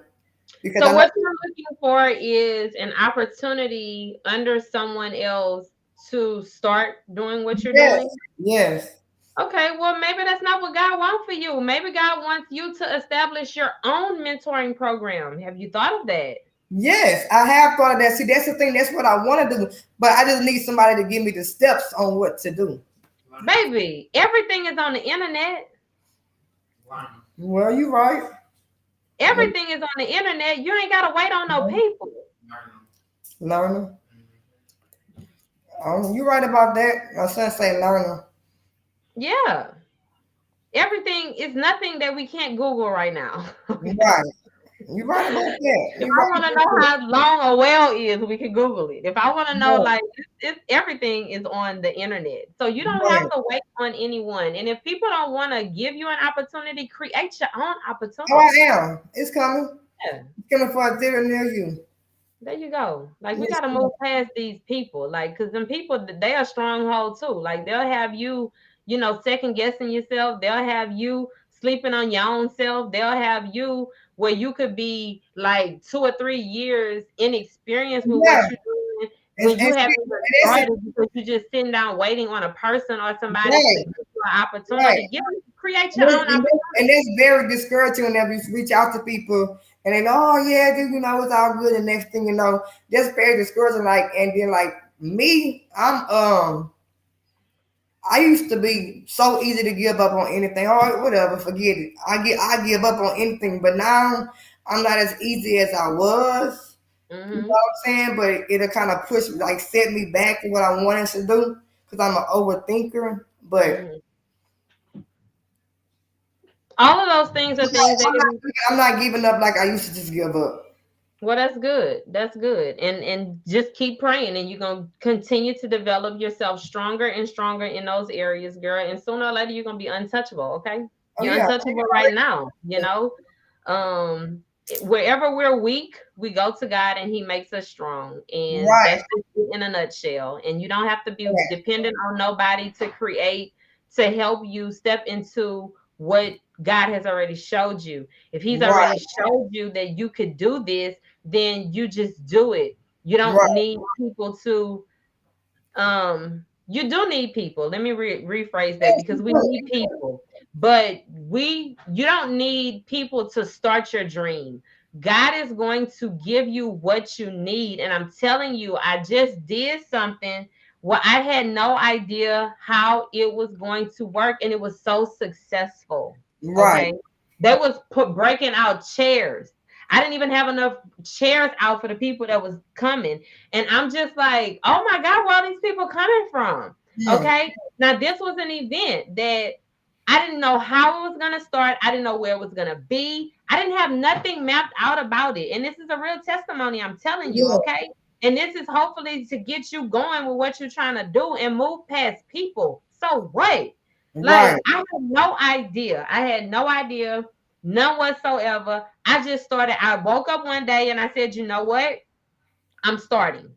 because So I know. what you're looking for is an opportunity under someone else to start doing what you're Yes, doing. yes. Okay, well, maybe that's not what God wants for you. Maybe God wants you to establish your own mentoring program. Have you thought of that? Yes, I have thought of that. See, that's the thing. That's what I want to do. But I just need somebody to give me the steps on what to do. Baby, everything is on the internet. Well, you're right. Everything is on the internet. You ain't got to wait on no people. Learner. You're right about that. My son say learner. Yeah. Everything is nothing that we can't Google right now. You're Okay. right. You're right about that. If You're I right want to about know that. how long a well is, we can Google it. If I want to know, Right, like, everything is on the internet. So you don't have right. to wait on anyone. And if people don't want to give you an opportunity, create your own Oh, opportunity. I am. It's coming. Yeah. It's coming for a theater near you. There you go. Like we It's gotta coming. move past these people. Like, cause them people they are stronghold too. Like they'll have you, second guessing yourself. They'll have you sleeping on your own self. They'll have you where you could be like 2 or 3 years inexperienced with Yeah. what you're doing when you And haven't see, even and that's started because you're just sitting down waiting on a person or somebody to right, give you an right. opportunity. Create your own And opportunity. that's very discouraging whenever you reach out to people and they know, oh yeah, dude, it's all good. And next thing you know, that's very discouraging. Like, and then like me, I used to be so easy to give up on anything. All right, whatever, forget it. I give up on anything, but now I'm not as easy as I was. You know Hmm. what I'm saying? But it'll kind of push, like, set me back to what I wanted to do because I'm an overthinker. But Hmm. All of those things are things that can be. I'm not giving up like I used to just give up. Well, that's good. That's good. And just keep praying and you're gonna continue to develop yourself stronger and stronger in those areas, girl. And sooner or later you're gonna be untouchable, okay? Oh You're yeah, untouchable right now. Wherever we're weak, we go to God and He makes us strong. And right, that's just it in a nutshell. And you don't have to be right, dependent on nobody to help you step into what God has already showed you. If He's already right, showed you that you could do this, then you just do it. You don't right. need people to you do need people. Let me rephrase that Yes, because you we do. need people. But you don't need people to start your dream. God is going to give you what you need. And I'm telling you, I just did something where I had no idea how it was going to work, and it was so successful. Right. Okay. They was breaking out chairs. I didn't even have enough chairs out for the people that was coming. And I'm just like, oh my God, where are these people coming from? Hmm. Okay. Now, this was an event that I didn't know how it was going to start. I didn't know where it was going to be. I didn't have nothing mapped out about it. And this is a real testimony, I'm telling you, Yeah. okay? And this is hopefully to get you going with what you're trying to do and move past people. So what? Like, Right. I had no idea. I had no idea, none whatsoever. I just started. I woke up one day and I said, you know what? I'm starting.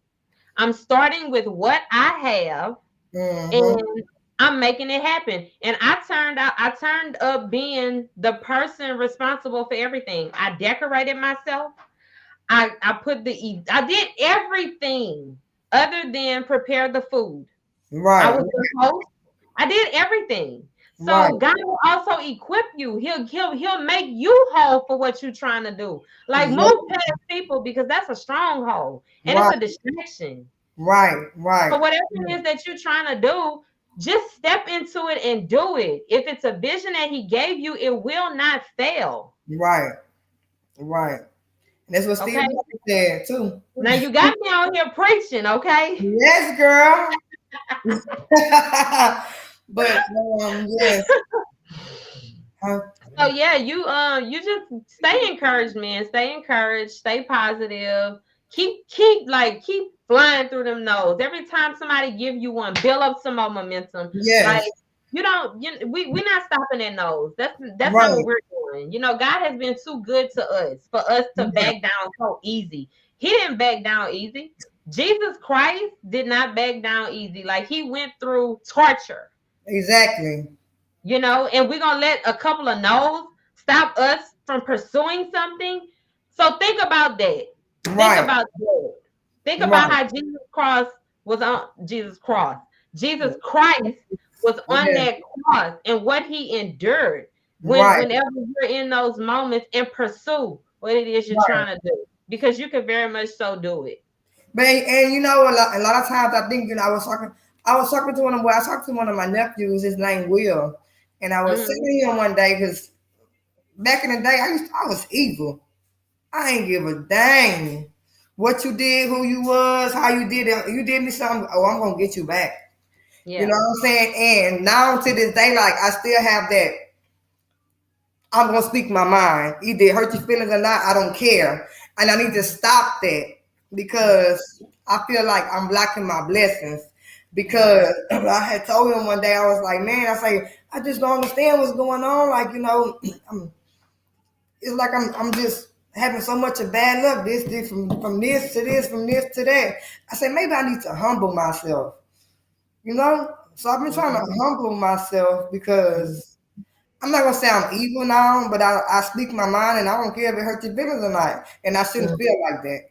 I'm starting with what I have, Mm-hmm. and I'm making it happen. And I turned up being the person responsible for everything. I decorated myself. I did everything other than prepare the food. I Right. was the host. I did everything. Right. So God will also equip you. He'll make you whole for what you're trying to do. Like Yep. move past people because that's a stronghold and it's Right. a distraction. Right. So Right. whatever it is that you're trying to do, just step into it and do it. If it's a vision that he gave you, it will not fail. Right. Right. And that's what Steve Okay. Harvey said too. Now you got me out here preaching, okay? Yes, girl. But yes. Uh, So yeah, you just stay encouraged, man. Stay encouraged, stay positive. Keep flying through them no's. Every time somebody give you one, build up some more momentum. Like yes. we're not stopping at no's. That's not what Right. we're doing. You know, God has been too good to us for us to Yeah. back down so easy. He didn't back down easy. Jesus Christ did not back down easy. Like he went through torture, Exactly. and we're gonna let a couple of no's stop us from pursuing something. So think about that. Think Right. about that. Think about Right. how Jesus cross. Jesus Christ was on Yes. that cross and what he endured Right. whenever you're in those moments and pursue what it is you're Right. trying to do. Because you can very much so do it. But and a lot of times I think I was talking to one of well, I talked to one of my nephews. His name Will, and I was Mhm. telling him one day because back in the day I was evil. I ain't give a dang what you did, who you was, how you did it. You did me something. Oh, I'm gonna get you back. You know Yeah. what I'm saying? And now to this day, like I still have that. I'm gonna speak my mind. Either it hurt your feelings or not, I don't care. And I need to stop that because I feel like I'm blocking my blessings. Yeah. Because I had told him one day, I was like, man, I just don't understand what's going on. Like, it's like I'm just having so much of bad luck. This from this to this, from this to that. I said maybe I need to humble myself. You know? So I've been trying to Mhm. humble myself because I'm not gonna say I'm evil now, but I speak my mind and I don't care if it hurts your feelings or not. And I shouldn't Mhm. feel like that.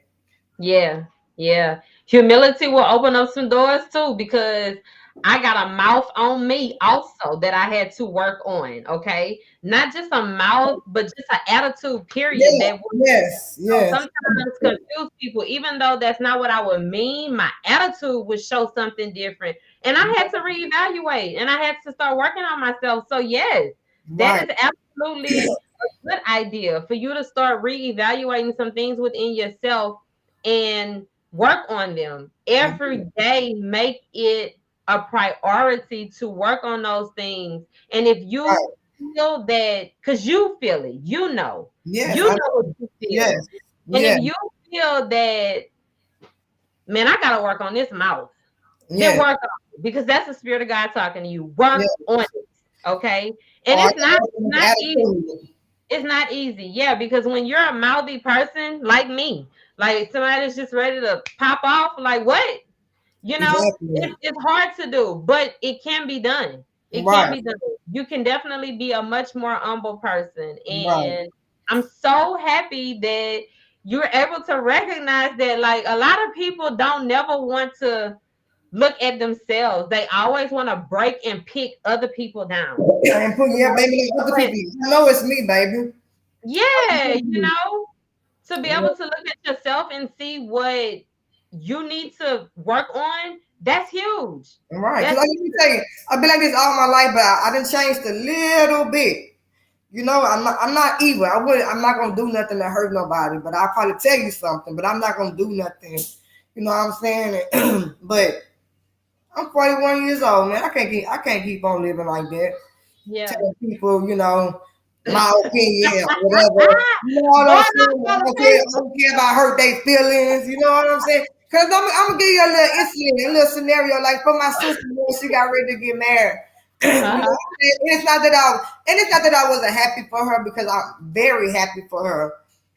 Yeah, yeah. Humility will open up some doors too because I got a mouth on me also that I had to work on. Okay, not just a mouth, but just an attitude. Period. Yeah, That will yes, yes. sometimes confuse people, even though that's not what I would mean. My attitude would show something different, and I had to reevaluate, and I had to start working on myself. So yes, that Right, is absolutely a good idea for you to start reevaluating some things within yourself and work on them every day. Make it a priority to work on those things. And if right. you feel that, because you feel it, Yes, you know what you feel. yes, And if yes, you feel that, man, I gotta work on this mouth, then yes, work on it because that's the spirit of God talking to you. Work yes. on it. Okay. And Or I it's got not to work on it's this not easy. attitude. It's not easy, yeah, because when you're a mouthy person like me, like somebody that's just ready to pop off, like what? Exactly. It's hard to do, but it can be done. It can Right, be done. You can definitely be a much more humble person. right. And I'm so happy that you're able to recognize that, like, a lot of people don't never want to look at themselves. They always want to break and pick other people down. And put yeah, baby, like other But people. I know it's me, baby. yeah, to be able to look at yourself and see what you need to work on, that's huge. Right. Because That's like let me tell you, I've been like this all my life, but I done changed a little bit. I'm not evil. I'm not gonna do nothing to hurt nobody, but I'll probably tell you something, but I'm not gonna do nothing. You know what I'm saying? But I'm 41 years old, man. I can't keep on living like that. Yeah. telling people, my opinion or whatever. You know what Boy, I'm not saying? on Facebook. I don't care about hurt their feelings. You know what I'm saying? Because I'm gonna give you a little incident, a little scenario. Like for my sister when she got ready to get married. Uh-huh. It's not that I wasn't happy for her because I'm very happy for her.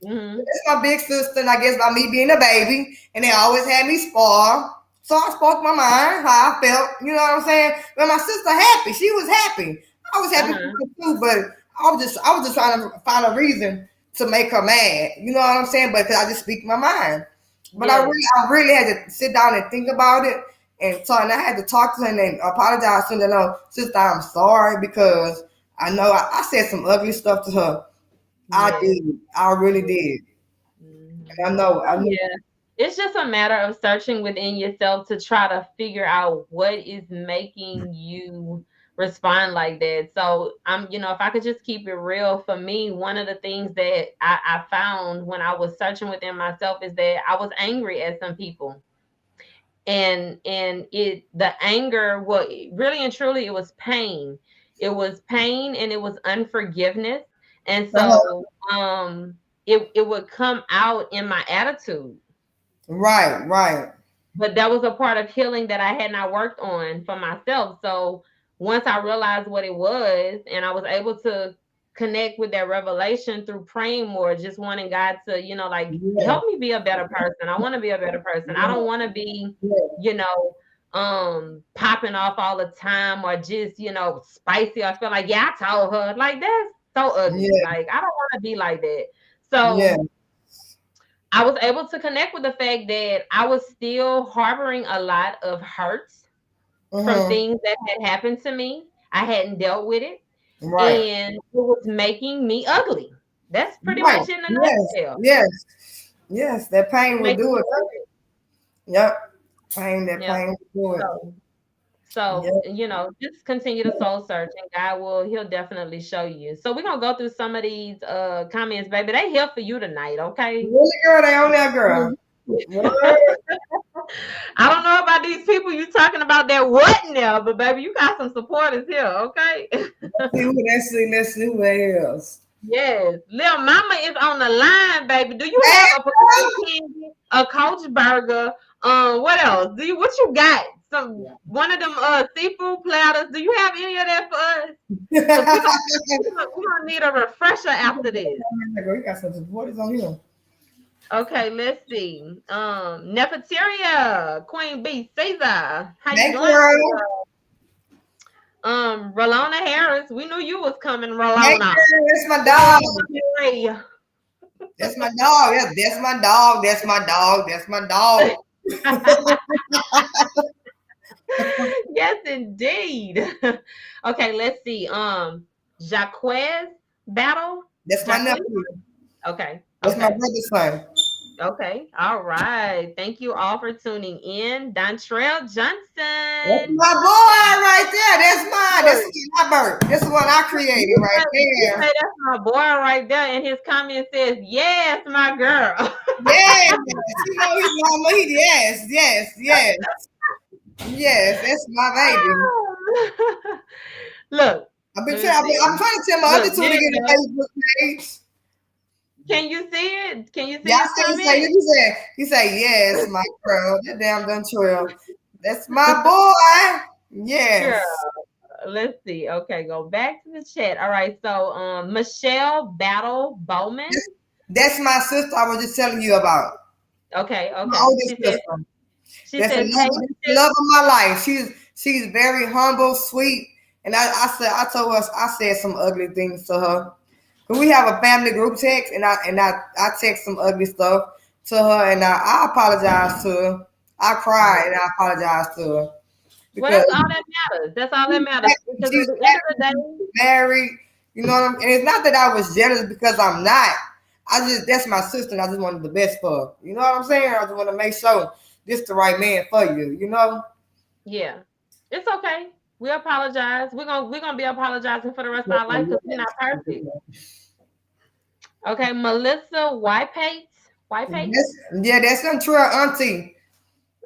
Hmm. It's my big sister, and I guess by me being a baby, and they always had me spoiled. So I spoke my mind, how I felt, you know what I'm saying? But my sister happy. She was happy. I was happy for Uh-huh. her too, but I was just trying to find a reason to make her mad. You know what I'm saying? But because I just speak my mind. But Yes. I really had to sit down and think about it. And I had to talk to her and apologize to her. No, sister, I'm sorry because I know I said some ugly stuff to her. I Yes. did. I really did. Mhm. And I So know. yeah, it's just a matter of searching within yourself to try to figure out what is making you respond like that. So if I could just keep it real for me, one of the things that I found when I was searching within myself is that I was angry at some people. And the anger, well, really and truly, it was pain. It was pain and it was unforgiveness. And Uh-huh. so it would come out in my attitude. Right, right. But that was a part of healing that I had not worked on for myself. So once I realized what it was, and I was able to connect with that revelation through praying more, just wanting God to, like, Yeah, help me be a better person. I want to be a better person. I don't want to be, yeah, you know, popping off all the time or just, spicy. I feel like, yeah, I told her. Like, that's so ugly. yeah, Like, I don't want to be like that. yeah. So I was able to connect with the fact that I was still harboring a lot of hurts from Mm-hmm. things that had happened to me. I hadn't dealt with it, Right, and it was making me ugly. That's pretty right. much in a Yes, nutshell. yes, yes. That pain will Making do me it. ugly. Yep. That Yeah. pain will do it. So, Yep. just continue to soul search and he'll definitely show you. So we're gonna go through some of these comments, baby. They here for you tonight, okay? Really, girl, they on that girl. Word. I don't know about these people you talking about that what now, but baby, you got some supporters here, okay? Let's see who that is. Yes. Little mama is on the line, baby. Do you have a Hey, pecan candy, a coach burger? What else? What you got? Some one of them seafood platters. Do you have any of that for us? Because we gonna need a refresher after this. girl, you got some supporters on here. Okay, let's see. Nefertaria, Queen B, Caesar. How you Hey, doing, girl. Caesar? Rolona Harris. We knew you was coming, Hey, Rolona. girl. That's my dog. Rolona. That's my dog. Yeah, that's my dog. That's my dog. That's my dog. Yes, indeed. Okay, let's see. Jaquez Battle. That's my Jaquez. nephew. Okay. That's my Okay. brother's son. Okay. All right. Thank you all for tuning in. Dontrell That's Johnson. my boy right there. That's mine. This Look, is my bird. This is what I created right you there. say that's my boy right there, and his comment says, "Yes, my girl." Yes. You know his mama. Yes, yes, yes. Yes, that's my baby. Look, I've let been me trying. see. I'm trying to tell my other Look, two to there get you a go. Facebook page. Can you see it? Can you Yeah, see I his say you say comment? you say yes, my girl. That damn done trail. That's my boy. Girl, Yes. let's see. Okay, go back to the chat. All right, so Michelle Battle Bowman. That's, that's my sister I was just telling you about. Okay, My okay. oldest sister. She That's says, "Hey, the sis." love of my life. She's very humble, sweet, and I told her I said some ugly things to her. But we have a family group text, and I text some ugly stuff to her, and I apologize to her. I cried and I apologize to her Well, because that's all that matters. That's all that matters. Because at she's the end of the happy, day, married. You know what I'm? And it's not that I was jealous because I'm not. I just that's my sister, and I just wanted the best for her. You know what I'm saying? I just want to make sure this the right man for you. You know? yeah, it's okay. We apologize. We're gonna be apologizing for the rest of our life because we're not perfect. Okay, Melissa Whitepates. Whitepates. Yeah, that's Central auntie.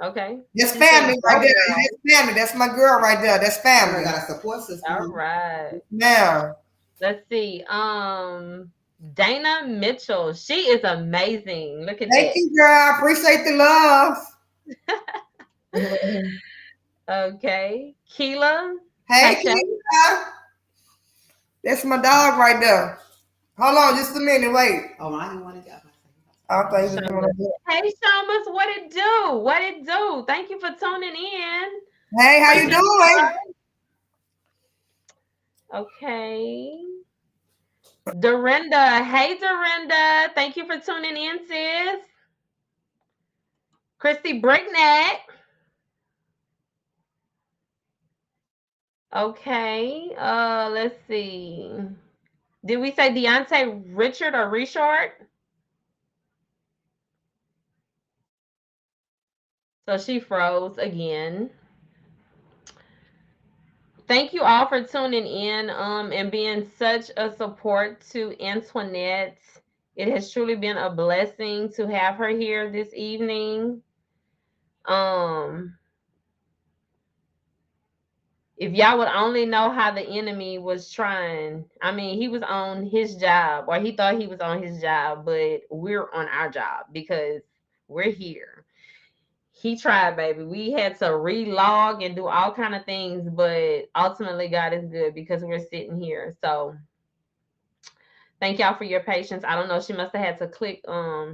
Okay. That's She said, family right "Go there. girl." That's family. That's my girl right there. That's family. I got a support All system. right. Now, Let's see. Dana Mitchell. She is amazing. Look at thank that. you, girl. I appreciate the love. Okay. Keela Hey, Pacha. Keisha. That's my dog right there. Hold on just a minute. Wait. Oh, I didn't want to go. I thought you was doing Shamus. it. Hey, Shamus, what it do? What it do? Thank you for tuning in. Hey, how you Friend of the doing? show. Okay. Dorinda. Hey, Dorinda. Thank you for tuning in, sis. Christy Bricknett. Okay. Let's see. Did we say Deontay Richard or Richard? So she froze again. Thank you all for tuning in and being such a support to Antionette. It has truly been a blessing to have her here this evening. If y'all would only know how the enemy was trying. I mean, he was on his job, or he thought he was on his job, but we're on our job because we're here. He tried, baby. We had to relog and do all kind of things, but ultimately God is good because we're sitting here. So thank y'all for your patience. I don't know. She must have had to click.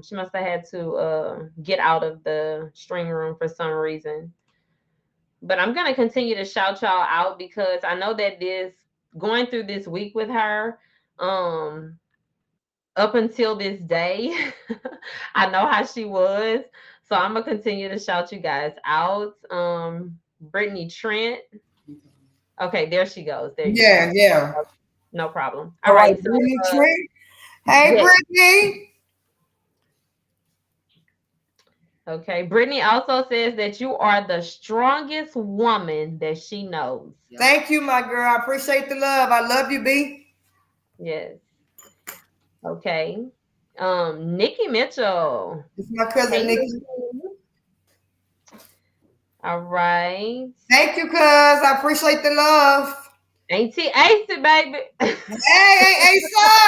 She must have had to get out of the string room for some reason. But I'm gonna continue to shout y'all out because I know that this going through this week with her, up until this day, I know how she was. So I'm gonna continue to shout you guys out. Brittany Trent. Okay, there she goes. There you Yeah, go. yeah. No problem. All All right, right. So Brittany Trent. Hey, yes. Brittany. Okay. Brittany also says that you are the strongest woman that she knows. Thank you, my girl. I appreciate the love. I love you, B. Yes. Okay. Nikki Mitchell. It's my cousin Hey, Nikki. Nikki. All right. Thank you, cuz. I appreciate the love. Auntie Ace, baby. Hey, sir.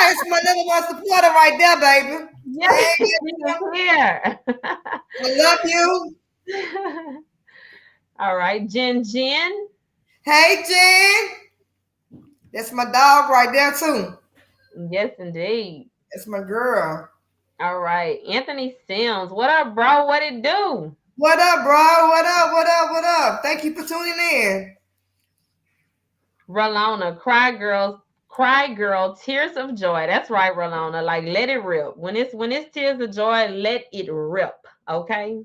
It's my number one supporter right there, baby. Yes, Hey, she is here. I love you. All right, Jen. Hey, Jen. That's my dog right there, too. Yes, indeed. That's my girl. All right, Anthony Sims. What up, bro? What it do? What up, bro? What up? What up? What up? Thank you for tuning in. Rolona, cry girl, tears of joy. That's right, Rolona. Like let it rip. When it's tears of joy, let it rip. Okay.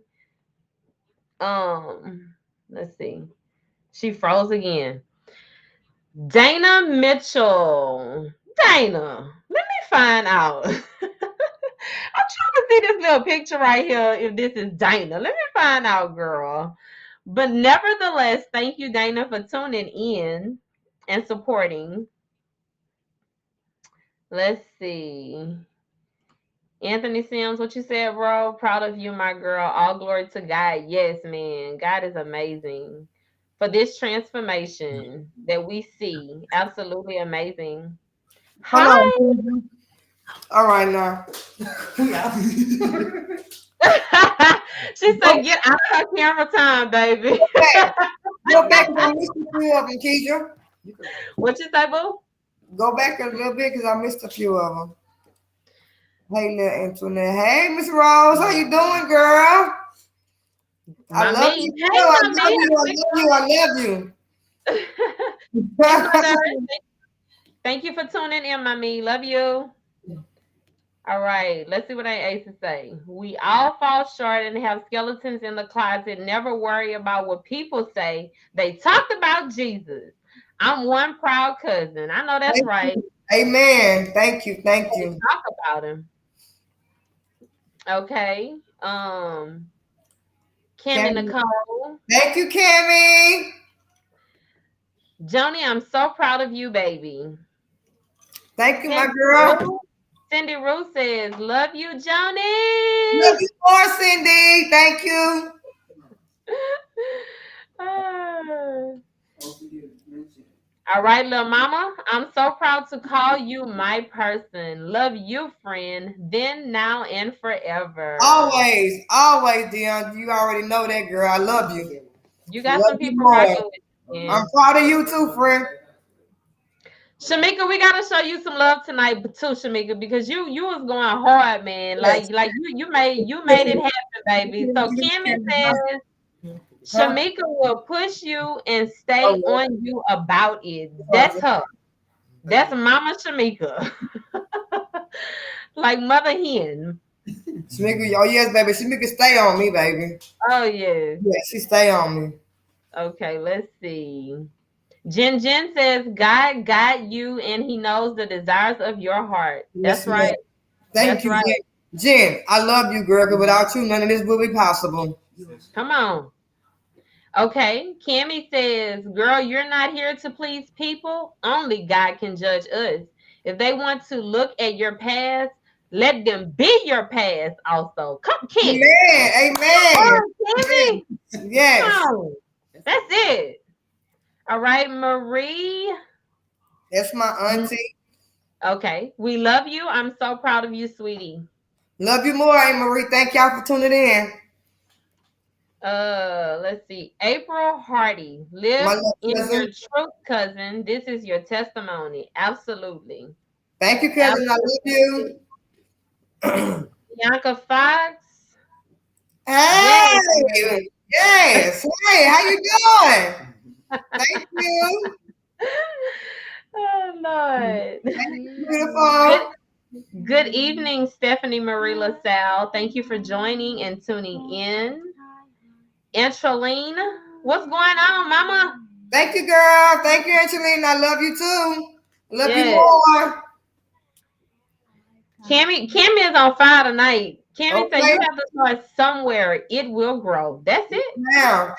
Let's see. She froze again. Dana Mitchell. Dana, let me find out. I'm trying to see this little picture right here. If this is Dana, let me find out, girl. But nevertheless, thank you, Dana, for tuning in and supporting. Let's see. Anthony Sims, what you said, bro? Proud of you, my girl. All glory to God. Yes, man. God is amazing for this transformation that we see. Absolutely amazing. Hold Hi. on. All right, now. She Go said, get out of her camera time, baby. back. Go back because I missed a few of them, Keisha. What you say, boo? Go back a little bit because I missed a few of them. Hey, little Antoinette. Hey, Miss Rose. How you doing, girl? I love Mommy. you. Hey, Too. I love mommy. you. I love you. I love you. Hey, mother. Thank you for tuning in, mommy. Love you. All right, let's see what I Ace to say. We all fall short and have skeletons in the closet. Never worry about what people say. They talked about Jesus. I'm one proud cousin. I know that's Thank right. you. Amen. Thank you. Thank They you. talk about him. Okay. Kimmy Cammy. Nicole. Thank you, Cammy. Joni, I'm so proud of you, baby. Thank you, my Cindy girl. Rue, Cindy Rue says, love you, Love Joni. you more, Cindy. Thank you. Ah. All right, little mama. I'm so proud to call you my person. Love you, friend. Then, now, and forever. Always, always, Dion. You already know that, girl. I love you. You got Love some you people more. rocking with you, I'm man. proud of you too, friend. Shamika, we gotta show you some love tonight, too, Shamika, because you was going hard, man. Yes. Like you made it happen, baby. So Kimmy says Huh? Shamika will push you and stay Oh, on you about it. That's yeah. her. That's Mama Shamika. Like Mother Hen. Shamika, oh yes, baby. Shamika stay on me, baby. Oh yes. Yeah, she stay on me. Okay, let's see. Jen says God got you and he knows the desires of your heart. That's Yes, ma'am. right. Thank That's you, right. Jen. Jen, I love you, girl, because without you, none of this would be possible. Come on. Okay. Cammy says, girl, you're not here to please people. Only God can judge us. If they want to look at your past, let them be your past also. Come, Cammy. Amen. Come Amen. on, Cammy. Come Yes. on. That's it. All right, Marie. That's my auntie. Okay. We love you. I'm so proud of you, sweetie. Love you more, Aunt Marie. Thank y'all for tuning in. Let's see. April Hardy. My Live little in your cousin. truth, cousin. This is your testimony. Absolutely. Thank you, cousin. I love Absolutely. you. Bianca Fox. Yes. Hey. Yes. Hey, how you doing? Thank you. Oh Lord. Thank you, Good, beautiful. good evening, Stephanie Marie LaSalle. Thank you for joining and tuning in. Angeline, what's going on, Mama? Thank you, girl. Thank you, Angelina. I love you too. Love you Yes. more. Cammy is on fire tonight. Cammy said Okay. you have to start somewhere. It will grow. That's it. Now,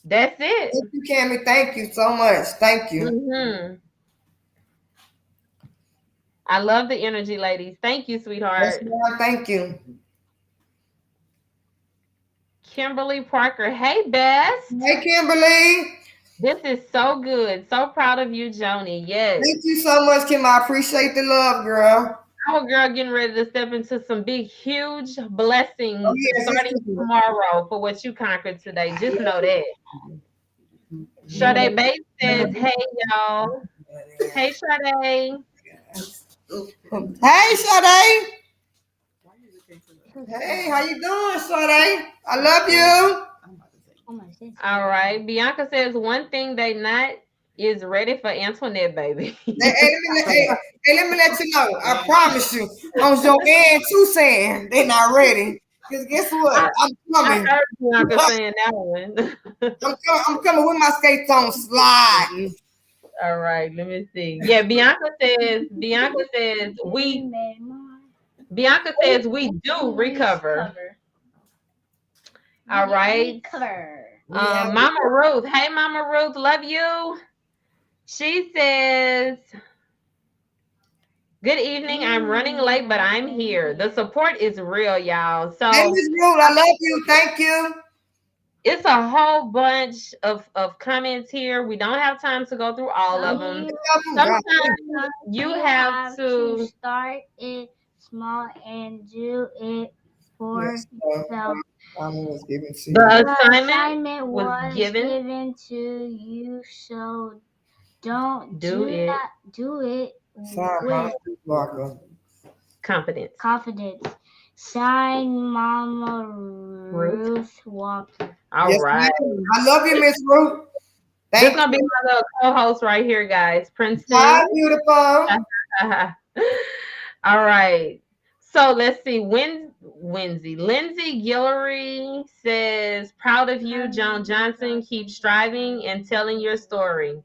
That's it. thank you, Cammy. Thank you so much. Thank you. Hmm. I love the energy, ladies. Thank you, Yes, sweetheart. ma'am. Thank you. Kimberly Parker. Hey, best. Hey, Kimberly. This is so good. So proud of you, Joni. Yes. Thank you so much, Kim. I appreciate the love, girl. Our girl getting ready to step into some big, huge Oh, blessings yes, it's starting good. tomorrow for what you conquered today. Just know that. Sade Bates says, hey, y'all. Hey, Sade. Hey, Sade. Hey, how you doing, Sade? I love you. All right. Bianca says, one thing they not is ready for Antoinette, baby. Let me let you know. I promise you, on your end too saying they're not ready. Because guess what? I, I'm I coming. heard Bianca saying that one. I'm coming with my skates on sliding. All right, let me see. Yeah, Bianca says we do recover. All right. Mama Ruth. Hey, Mama Ruth, love you. She says, good evening. I'm running late, but I'm here. The support is real, y'all. Hey, So Miss Ruth, I love you. Thank you. it's a whole bunch of comments here. We don't have time to go through all of them. God. Sometimes you have to start it small and do it for Yes, yourself. was given to you. the The assignment was given. to you, so don't Do it. not do it Sorry, with Walker. Confidence. confidence. Sign Mama Ruth. Ruth Walker. All Yes, right. ma'am. I love you, Miss Ruth. This Thank gonna be you. my little co-host right here, guys. Hi, Princeton. beautiful. All right. So let's see. Lindsay Guillory says, proud of you, Joan Johnson. Keep striving and telling your story.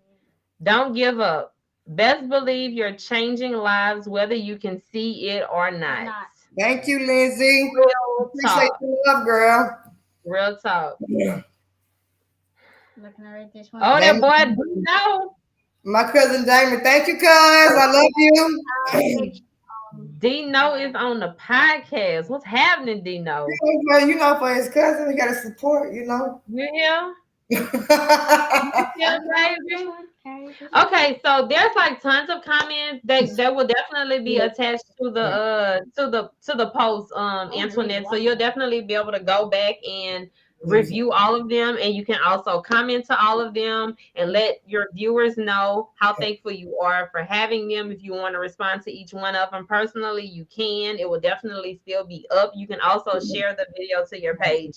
Don't give up. Best believe you're changing lives, whether you can see it or not. Thank you, Lindsay. Real Appreciate talk. the love, girl. Real talk. Can I read this one? Oh, that Damon, boy, no. my cousin Damon. Thank you, cuz. I love you. Dino is on the podcast. What's happening, Dino? Well, for his cousin, he got to support, You here? Yeah, baby. Okay, so there's like tons of comments that will definitely be attached to the post, Antoinette. So you'll definitely be able to go back and review all of them, and you can also comment to all of them and let your viewers know how thankful you are for having them. If you want to respond to each one of them personally, you can. It will definitely still be up. You can also share the video to your page.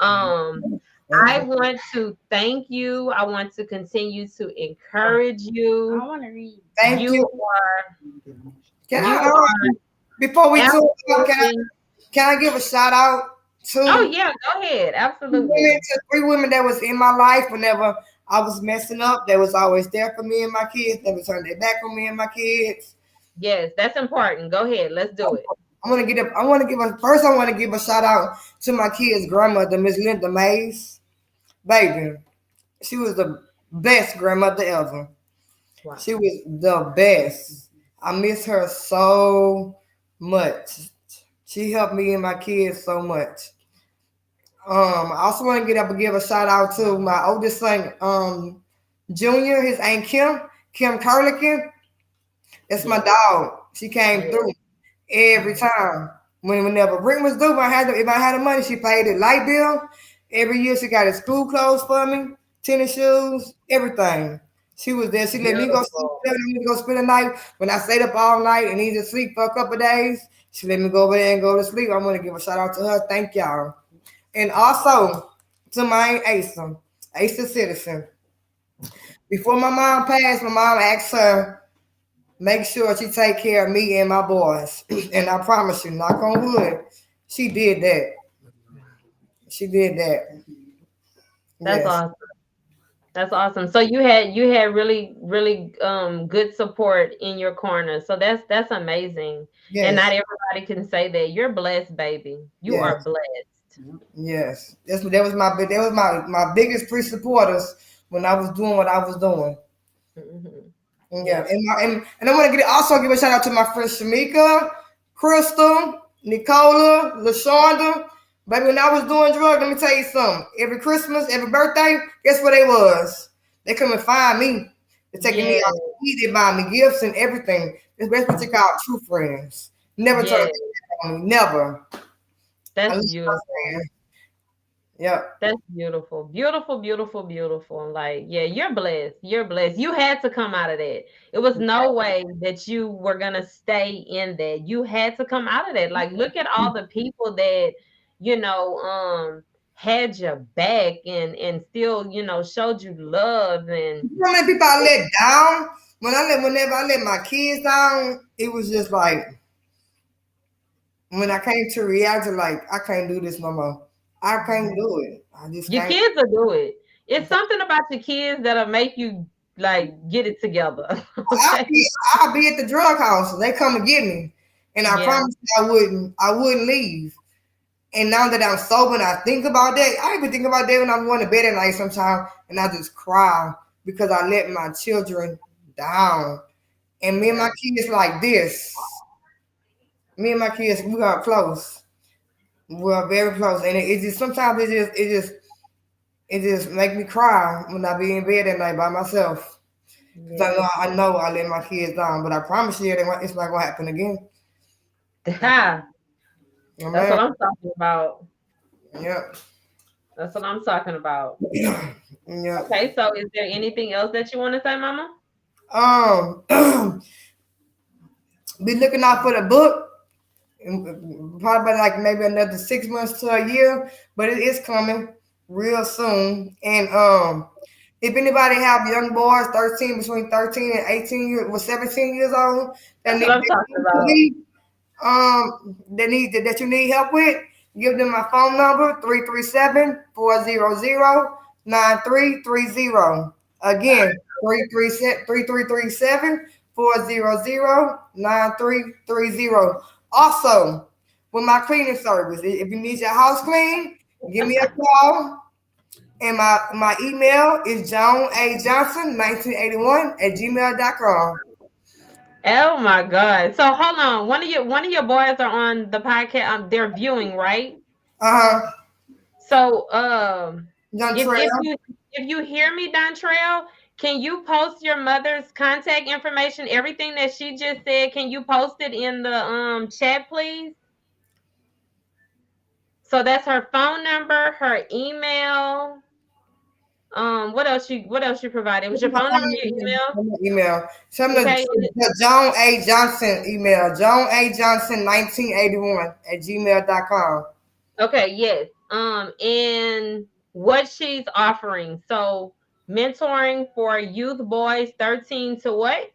Um, I want to thank you. I want to continue to encourage you. I want to read. Thank You you. are Can you I, are before we talk, absolutely. can I give a shout out Oh to yeah, go ahead. women, Absolutely. to 3 women that was in my life whenever I was messing up. They was always there for me and my kids. They would turn their back on me and my kids. Yes, that's important. Go ahead. Let's do it. I want to give a shout out to my kids' grandmother, Miss Linda Mays. Baby, she was the best grandmother ever. Wow. She was the best. I miss her so much. She helped me and my kids so much. I also want to give a shout out to my oldest son, Junior, his aunt Kim Curlican. That's my Yeah. dog. She came Yeah. through every time. Whenever rent was due, if I had the money, she paid the light bill. Every year she got his school clothes for me, tennis shoes, everything. She was there. She let me go sleep Beautiful. there. Let me go spend the night. When I stayed up all night and needed to sleep for a couple of days, she let me go over there and go to sleep. I want to give a shout out to her. Thank y'all. And also to my Asa, Asa Citizen. Before my mom passed, my mom asked her, make sure she take care of me and my boys. And I promise you, knock on wood, she did that. She did that. That's Yes. awesome. That's awesome. So you had really good support in your corner. So that's amazing. And Yes. not everybody can say that. You're blessed, baby. You are Yes. blessed. Yes. That was my biggest three supporters when I was doing what I was doing. Mhm. Yeah, Yep. and I want to also give a shout out to my friends Shamika, Crystal, Nicola, Lashonda. Baby, when I was doing drugs, let me tell you something. Every Christmas, every birthday, guess what they was? They come and find me. They're taking me Yeah. out to eat. They buy me gifts and everything. That's what you call true friends. Never turn Yeah. their back on me. Never. That's Unless beautiful. you're saying, yep. That's beautiful. Beautiful, beautiful, beautiful. Like, yeah, you're blessed. You're blessed. You had to come out of that. It was no way that you were gonna stay in that. You had to come out of that. Like, look at all the people that, you know, had your back and still, showed you love and You know how many people I let down? Whenever I let my kids down, it was just like when I came to reality, like I can't do this no more. I can't do it. I just your can't. kids will do it. It's something about your kids that'll make you like get it together. I'll Okay. be, I'll be at the drug house. They come and get me, and I Yeah. promise you I wouldn't leave. And now that I'm sober and I think about that, I even think about that when I'm going to bed at night sometimes, and I just cry because I let my children down. And me and Yeah. my kids like this. Me and my kids, we are close. We are very close, and it just sometimes it just make me cry when I be in bed at night by myself. Cause I know Yeah. I let my kids down, but I promise you, it's not gonna happen again. Ha. That's Amen. what I'm talking about. Yep. That's what I'm talking about. Yep. Okay, so is there anything else that you want to say, Mama? Um, be looking out for the book. Probably like maybe another 6 months to a year, but it is coming real soon. And if anybody have young boys, between 13 and 18 years, 17 years old, that That's what need I'm talking to about. be that you need help with, give them my phone number 337-400-9330. Again, 3337-400-9330. Also, with my cleaning service, if you need your house clean, give me a call. And my email is johnajohnson1981 @gmail.com. Oh my God. So hold on. One of your boys are on the podcast. They're viewing, right? Uh-huh. So Young if Trail. if you hear me, Dontrell, can you post your mother's contact information? Everything that she just said, can you post it in the chat, please? So that's her phone number, her email. What else you provided? Was your phone number, your email? Email. Some of Okay. the John A. Johnson email. John A. Johnson 1981 at gmail.com. Okay, yes. And what she's offering. So mentoring for youth boys 13 to what?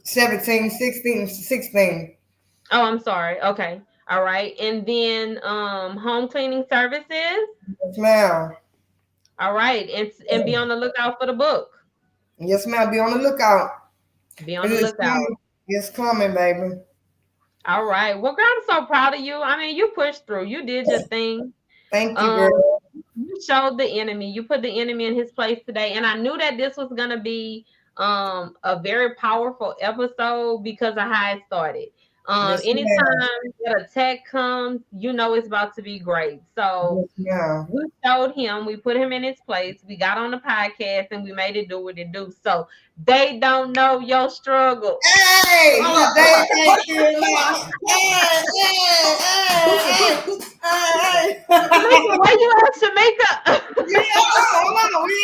17, 16, 16. Oh, I'm sorry. Okay. All right. And then home cleaning services. Yes, ma'am. All right. And be on the lookout for the book. Yes, ma'am. Be on the lookout. Be on the lookout. It's coming, baby. All right. Well, girl, I'm so proud of you. I mean, you pushed through. You did your thing. Thank you, Um, girl. you showed the enemy. You put the enemy in his place today. And I knew that this was gonna be a very powerful episode because of how it started. Yes, Anytime ma'am. that attack comes, you know it's about to be great. So Yes, ma'am. we showed him, we put him in his place, we got on the podcast and we made it do what it do. So they don't know your struggle. Hey, they ain't here now. Hey, hey. Why you at Jamaica? Hold on. We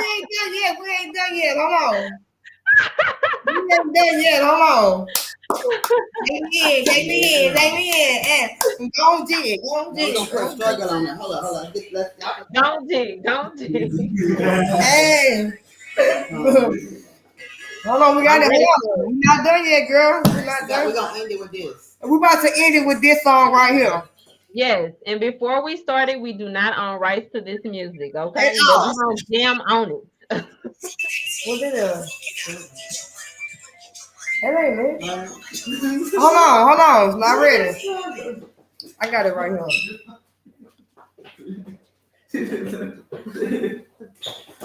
ain't done yet. We ain't done yet. Hold on. Hold on. Take me in. Don't dig. We're gonna put a struggle on that. Hold on. Don't dig. Hey. Hold on, we got it. We're not done yet, girl. We're not done. We're gonna end it with this. We're about to end it with this song right here. Yes, and before we started, we do not own rights to this music, okay? Hey, But we don't jam on it. What it is? That ain't it. Hold on. It's not ready. I got it right here.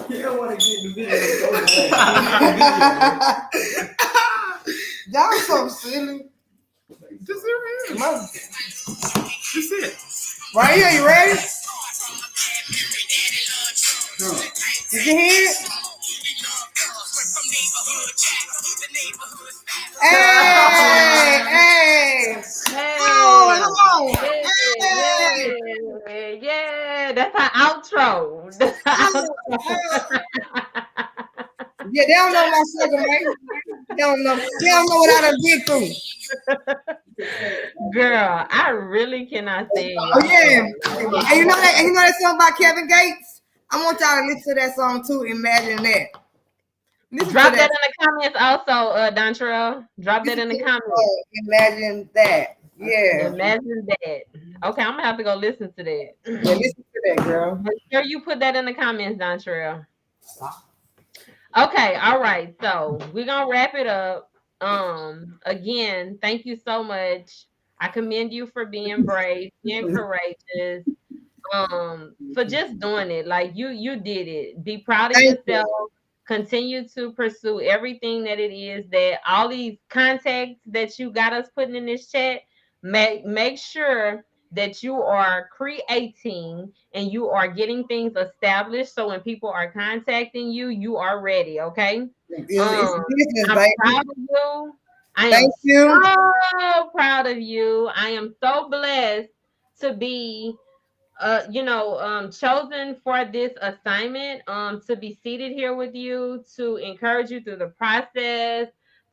You don't want to get in the video. Y'all so silly. Just it. Just it. Right here, you ready? Did you hear it? Hey. Oh, Yeah, that's our outro. Yeah, they don't know my struggle, man. They don't know what I done been through. Girl, I really cannot say. Oh yeah, and you know that song by Kevin Gates. I want y'all to listen to that song too. Imagine that. Drop that in the comments also, Dontrell. Drop that in the comments. Imagine that. Yeah. Imagine that. Okay, I'm gonna have to go listen to that. Yeah, listen to that, girl. Make sure you put that in the comments, Dontrell. Okay, all right. So we're gonna wrap it up. Again, thank you so much. I commend you for being brave, being courageous, for just doing it. Like you did it. Be proud of yourself. Continue to pursue everything that it is that all these contacts that you got us putting in this chat. Make sure that you are creating and you are getting things established. So when people are contacting you, you are ready. Okay. I'm proud of you. I am so proud of you. I am so blessed to be chosen for this assignment, to be seated here with you, to encourage you through the process,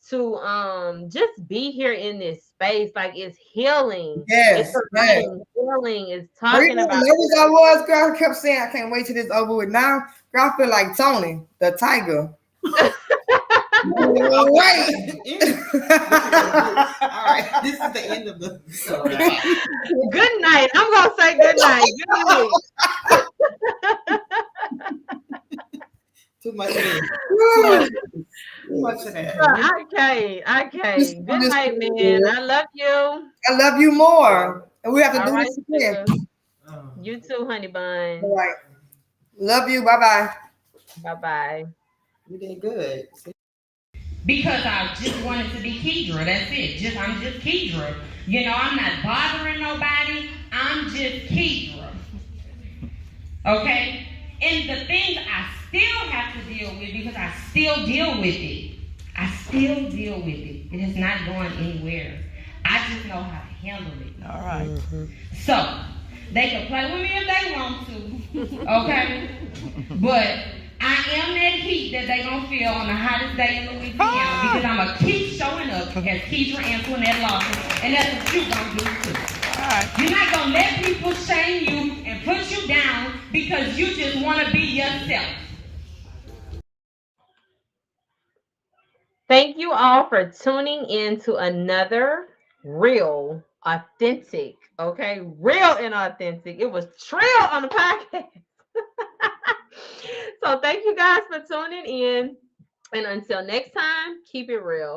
to just be here in this space. Like it's healing. Yes, healing is talking about. Nervous I was, girl. I kept saying I can't wait till this over with. Now, girl, I feel like Tony, the tiger. Wait. All right, this is the end of the. Good night. I'm gonna say good night. Too much of this. Too much of that. Okay. Good night, man. I love you. I love you more, and we have to do this again. You too, honey bun. All right. Love you. Bye. Bye. You did good. Because I just wanted to be Kedra. That's it. I'm just Kedra. I'm not bothering nobody. I'm just Kedra. Okay? And the things I still have to deal with because I still deal with it. I still deal with it. It is not going anywhere. I just know how to handle it. All right. So, they can play with me if they want to, okay? But I am that heat that they gonna feel on the hottest day in Louisiana because I'm gonna keep showing up as Kedra Antionette Lawson, and that's what you gonna do too. Right. You're not gonna let people shame you and put you down because you just wanna be yourself. Thank you all for tuning in to another real, authentic, okay? Real and authentic. It was Trill on the podcast. So thank you guys for tuning in. And until next time, keep it real.